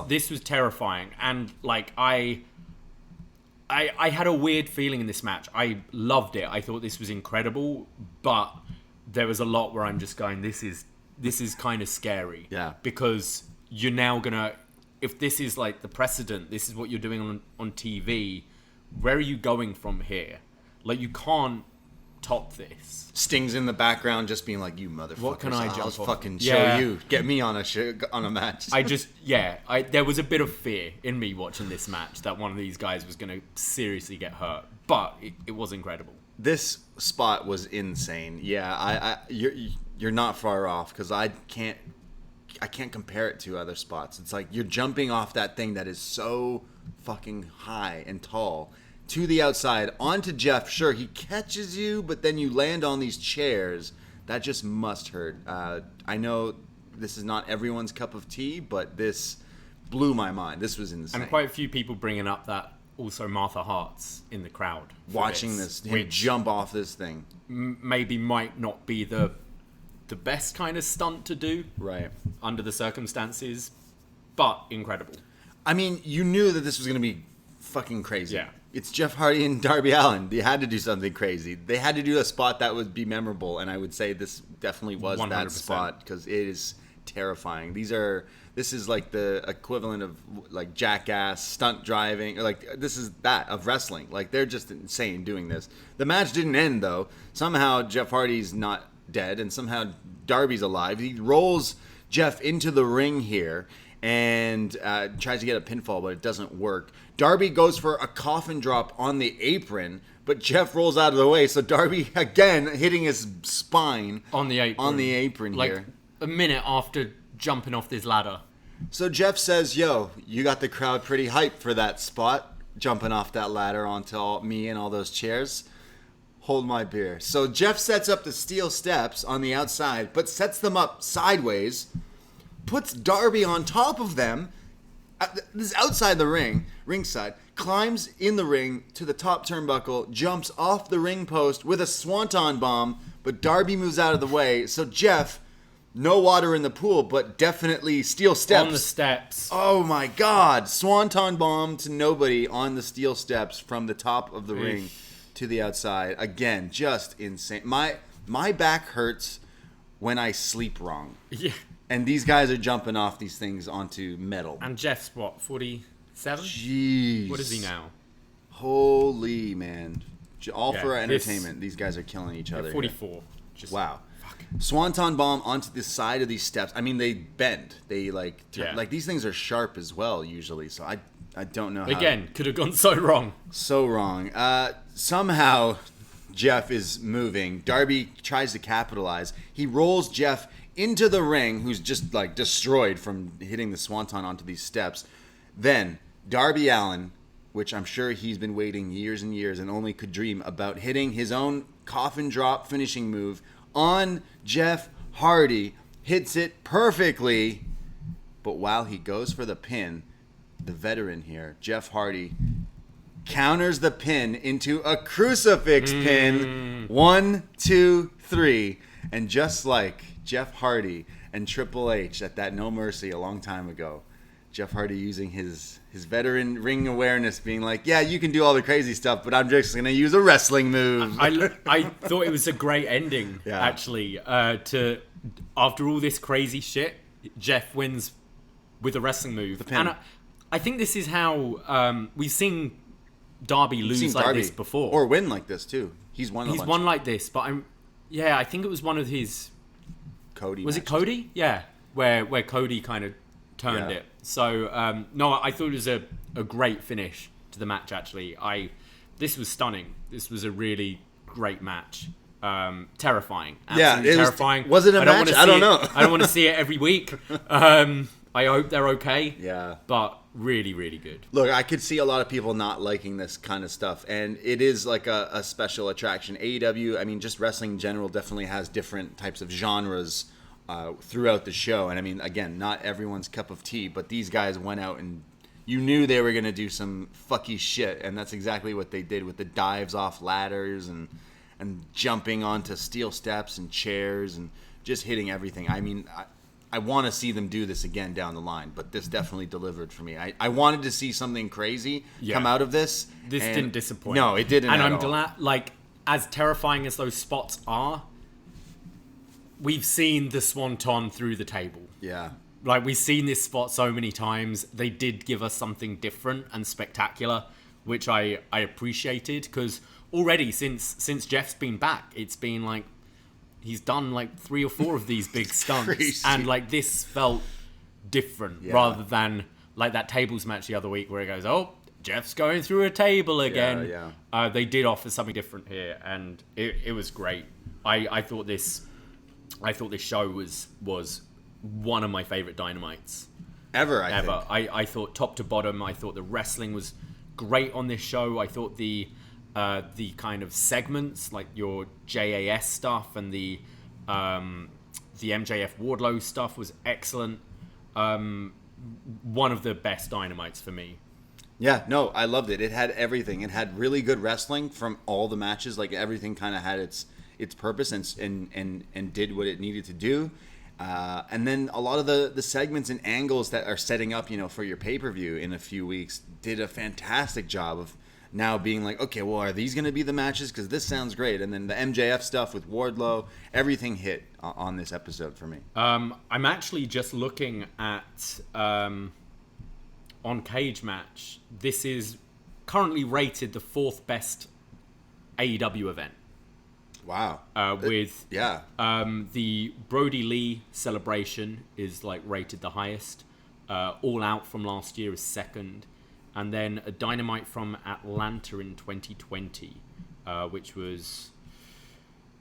this was terrifying. And like I had a weird feeling in this match. I loved it. I thought this was incredible, but there was a lot where I'm just going, this is kind of scary. Yeah. Because you're now gonna, if this is like the precedent, this is what you're doing on TV, where are you going from here? Like, you can't top this. Sting's in the background just being like, you motherfuckers. What can I jump off? Fucking show you. Get me on a match. There was a bit of fear in me watching this match that one of these guys was going to seriously get hurt, but it was incredible. This spot was insane. Yeah, you're not far off because I can't compare it to other spots. It's like you're jumping off that thing that is so fucking high and tall to the outside onto Jeff. Sure, he catches you, but then you land on these chairs. That just must hurt. I know this is not everyone's cup of tea, but this blew my mind. This was insane. And quite a few people bringing up that also Martha Hart's in the crowd watching this jump off this thing. Maybe might not be the best kind of stunt to do, right, under the circumstances, but incredible. I mean, you knew that this was going to be fucking crazy. Yeah. It's Jeff Hardy and Darby Allin. They had to do something crazy. They had to do a spot that would be memorable, and I would say this definitely was 100%. That spot because it is terrifying. This is like the equivalent of like Jackass stunt driving, or like this is that of wrestling. Like, they're just insane doing this. The match didn't end though. Somehow Jeff Hardy's not dead, and somehow Darby's alive. He rolls Jeff into the ring here and tries to get a pinfall, but it doesn't work. Darby goes for a coffin drop on the apron, but Jeff rolls out of the way. So Darby, again, hitting his spine on the apron here. Like a minute after jumping off this ladder. So Jeff says, yo, you got the crowd pretty hyped for that spot, jumping off that ladder onto me and all those chairs. Hold my beer. So Jeff sets up the steel steps on the outside, but sets them up sideways, puts Darby on top of them, this is outside the ringside, climbs in the ring to the top turnbuckle, jumps off the ring post with a swanton bomb, but Darby moves out of the way. So Jeff, no water in the pool, but definitely steel steps. On the steps. Oh my God. Swanton bomb to nobody on the steel steps from the top of the ring to the outside. Again, just insane. My back hurts when I sleep wrong. Yeah. And these guys are jumping off these things onto metal. And Jeff's what, 47? Jeez. What is he now? Holy man. All for entertainment. These guys are killing each other. 44. Wow. Fuck. Swanton bomb onto the side of these steps. I mean, they bend. They like these things are sharp as well usually. So I don't know how. Again, could have gone so wrong. So wrong. Somehow Jeff is moving. Darby tries to capitalize. He rolls Jeff into the ring, who's just like destroyed from hitting the swanton onto these steps. Then Darby Allin, which I'm sure he's been waiting years and years and only could dream about, hitting his own coffin drop finishing move on Jeff Hardy, hits it perfectly. But while he goes for the pin, the veteran here, Jeff Hardy, counters the pin into a crucifix pin. 1, 2, 3. And just like Jeff Hardy and Triple H at that No Mercy a long time ago, Jeff Hardy using his veteran ring awareness, being like, yeah, you can do all the crazy stuff, but I'm just going to use a wrestling move. I thought it was a great ending, actually, to after all this crazy shit, Jeff wins with a wrestling move. And I think this is how we've seen Darby lose like this before. Or win like this, too. He's won like this, but I think it was one of his... Cody was matches. It Cody? Yeah, where Cody kind of turned it. So, no, I thought it was a great finish to the match, actually. This was stunning. This was a really great match. Terrifying. Absolutely terrifying. Was it a match? I don't know. I don't want to see it every week. I hope they're okay. Yeah. But really, really good. Look, I could see a lot of people not liking this kind of stuff, and it is like a special attraction. AEW, I mean, just wrestling in general definitely has different types of genres throughout the show. And I mean, again, not everyone's cup of tea, but these guys went out and you knew they were going to do some fucky shit, and that's exactly what they did with the dives off ladders and jumping onto steel steps and chairs and just hitting everything. I mean, I want to see them do this again down the line, but this definitely delivered for me. I wanted to see something crazy come out of this. This didn't disappoint. No, it didn't. And I'm glad, like, as terrifying as those spots are, we've seen the swanton through the table. Yeah. Like, we've seen this spot so many times. They did give us something different and spectacular, which I appreciated, because already since Jeff's been back, it's been like, he's done like 3 or 4 of these big stunts. Crazy. And like this felt different rather than like that tables match the other week where it goes, oh, Jeff's going through a table again. Yeah. They did offer something different here, and it was great. I thought this show was one of my favorite Dynamites ever. I thought top to bottom. I thought the wrestling was great on this show. I thought the kind of segments like your JAS stuff and the MJF Wardlow stuff was excellent. One of the best Dynamites for me. Yeah, no, I loved it. It had everything. It had really good wrestling from all the matches. Like, everything kind of had its purpose and did what it needed to do. And then a lot of the segments and angles that are setting up, for your pay-per-view in a few weeks did a fantastic job of now being like, okay, well, are these going to be the matches? Because this sounds great. And then the MJF stuff with Wardlow, everything hit on this episode for me. I'm actually just looking at on Cage Match. This is currently rated the 4th best AEW event. Wow. With the Brody Lee celebration is like rated the highest. All Out from last year is 2nd. And then a Dynamite from Atlanta in 2020, which was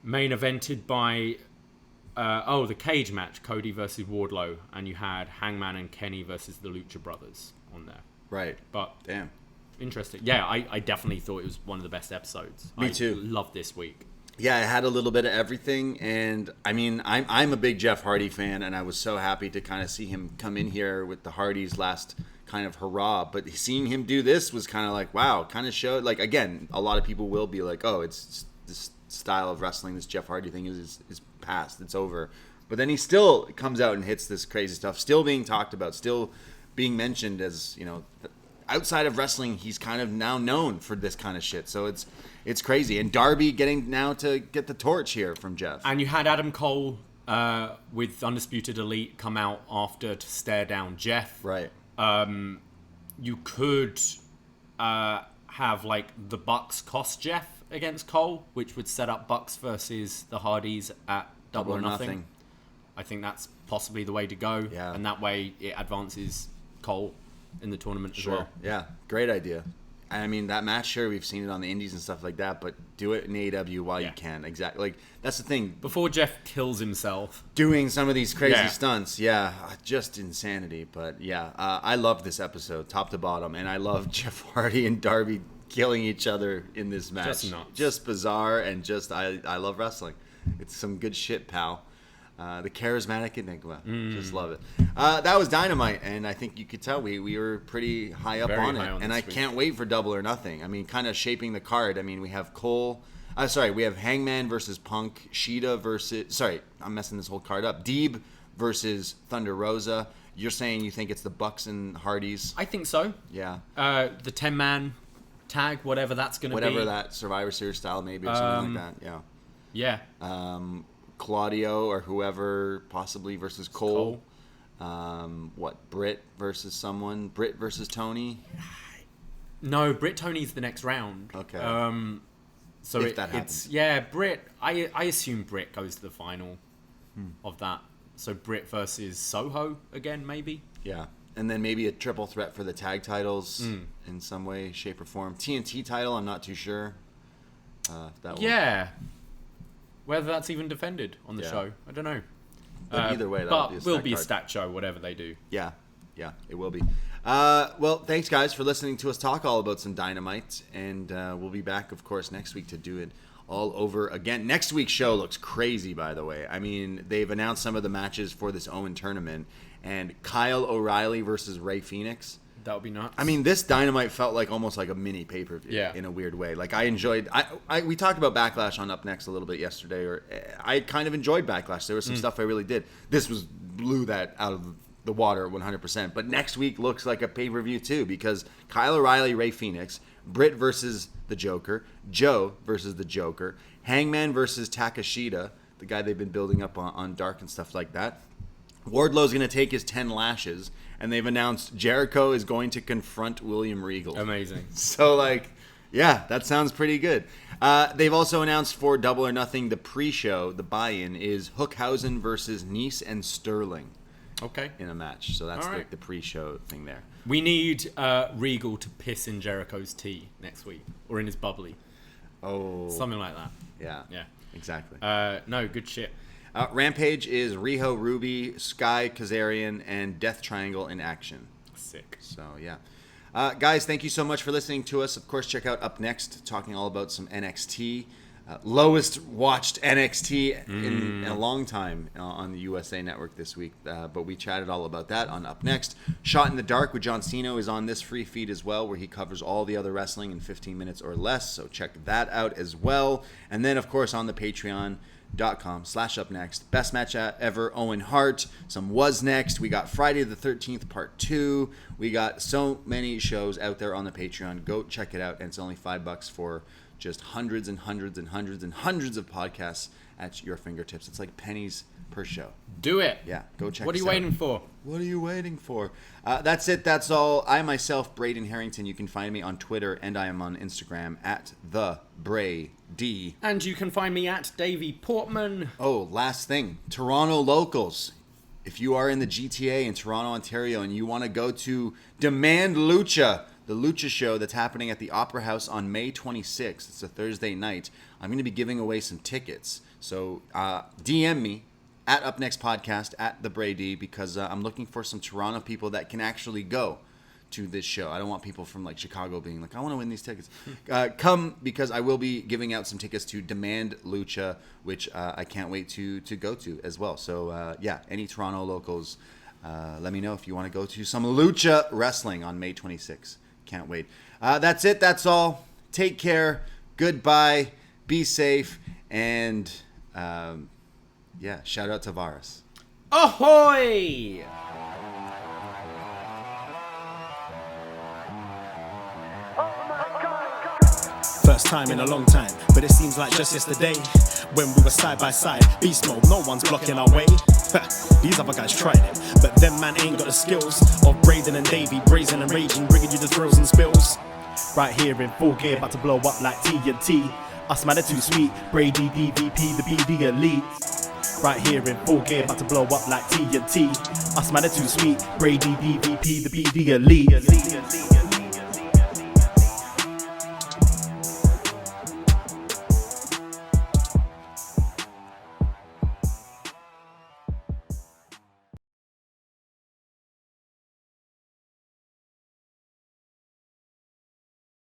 main evented by the Cage Match, Cody versus Wardlow, and you had Hangman and Kenny versus the Lucha Brothers on there. Right. But damn, interesting. Yeah, I definitely thought it was one of the best episodes. Me too. Loved this week. Yeah, it had a little bit of everything, and I mean, I'm a big Jeff Hardy fan, and I was so happy to kind of see him come in here with the Hardys last kind of hurrah. But seeing him do this was kind of like, wow, kind of showed, like, again, a lot of people will be like, oh, it's this style of wrestling, this Jeff Hardy thing is past, it's over. But then he still comes out and hits this crazy stuff, still being talked about, still being mentioned as, you know, outside of wrestling, he's kind of now known for this kind of shit. So it's crazy. And Darby getting now to get the torch here from Jeff. And you had Adam Cole with Undisputed Elite come out after to stare down Jeff. Right. You could have like the Bucks cost Jeff against Cole, which would set up Bucks versus the Hardys at Double or Nothing. I think that's possibly the way to go. Yeah. And that way it advances Cole in the tournament as well. Yeah, great idea. I mean, that match, sure, we've seen it on the indies and stuff like that, but do it in AEW while you can. Exactly. Like, that's the thing. Before Jeff kills himself. Doing some of these crazy stunts. Yeah, just insanity. But yeah, I love this episode, top to bottom. And I love Jeff Hardy and Darby killing each other in this match. Just nuts. Just bizarre, and just, I love wrestling. It's some good shit, pal. The charismatic Enigma. Just love it. That was Dynamite, and I think you could tell we were pretty high up on it. And I can't wait for Double or Nothing. I mean, kind of shaping the card. I mean, we have we have Hangman versus Punk, Shida versus... Sorry, I'm messing this whole card up. Deeb versus Thunder Rosa. You're saying you think it's the Bucks and Hardys? I think so. Yeah. The 10-man tag, whatever that's going to be. Whatever that Survivor Series style maybe or something like that. Yeah. Yeah. Claudio or whoever possibly versus Cole. Britt versus someone? Britt versus Tony? No, Britt Tony's the next round. Okay. So if that happens. Britt. I assume Britt goes to the final of that. So Britt versus Soho again, maybe. Yeah, and then maybe a triple threat for the tag titles in some way, shape, or form. TNT title, I'm not too sure. Whether that's even defended on the show, I don't know. But either way, that will be a stat show, whatever they do. Yeah, it will be. Well, thanks, guys, for listening to us talk all about some Dynamite. And we'll be back, of course, next week to do it all over again. Next week's show looks crazy, by the way. I mean, they've announced some of the matches for this Owen tournament. And Kyle O'Reilly versus Rey Fenix. That would be nuts. I mean, this Dynamite felt like almost like a mini pay-per-view in a weird way. Like, I enjoyed... we talked about Backlash on Up Next a little bit yesterday. I kind of enjoyed Backlash. There was some stuff I really did. This blew that out of the water 100%. But next week looks like a pay-per-view, too, because Kyle O'Reilly, Rey Fenix, Britt versus the Joker, Joe versus the Joker, Hangman versus Takeshita, the guy they've been building up on Dark and stuff like that. Wardlow's going to take his 10 lashes, and they've announced Jericho is going to confront William Regal. Amazing. So, that sounds pretty good. They've also announced for Double or Nothing, the pre-show, the buy-in, is Hookhausen versus Nice and Sterling. Okay. In a match. So that's right. the pre-show thing there. We need Regal to piss in Jericho's tea next week, or in his bubbly. Oh. Something like that. Yeah. Exactly. No, good shit. Rampage is Riho, Ruby, Sky, Kazarian, and Death Triangle in action. Sick. So, yeah. Guys, thank you so much for listening to us. Of course, check out Up Next, talking all about some NXT. Lowest watched NXT in a long time on the USA Network this week. But we chatted all about that on Up Next. Shot in the Dark with John Cena is on this free feed as well, where he covers all the other wrestling in 15 minutes or less. So check that out as well. And then, of course, on the Patreon.com/upnext. Best match ever, Owen Hart. Some Was Next. We got Friday the 13th part 2. We got so many shows out there on the Patreon. Go check it out. And it's only $5 for just hundreds and hundreds and hundreds and hundreds of podcasts at your fingertips. It's like pennies per show. Do it. Yeah, go check it out. What are you waiting for? What are you waiting for? That's it. That's all. I myself, Braden Harrington. You can find me on Twitter, and I am on Instagram at @TheBrayD. And you can find me at Davey Portman. Oh, last thing. Toronto locals. If you are in the GTA in Toronto, Ontario, and you want to go to Demand Lucha, the Lucha show that's happening at the Opera House on May 26th. It's a Thursday night. I'm going to be giving away some tickets. So DM me at UpNextPodcast, at TheBrayD, because I'm looking for some Toronto people that can actually go to this show. I don't want people from like Chicago being like, I want to win these tickets. Come, because I will be giving out some tickets to Demand Lucha, which I can't wait to go to as well. So yeah, any Toronto locals, let me know if you want to go to some Lucha Wrestling on May 26th. Can't wait. That's it. That's all. Take care. Goodbye. Be safe. And yeah, shout out to Varus. Ahoy! First time in a long time, but it seems like just yesterday when we were side by side. Beast mode, no one's blocking our way. These other guys tried it, but them man ain't got the skills of Braden and Davey, brazen and raging, bringing you the thrills and spills. Right here in full gear, about to blow up like TNT. Us man are too sweet, Brady DVP, the BDElite. Right here in full gear, about to blow up like TNT. Us man are too sweet, Brady DVP, the BDElite.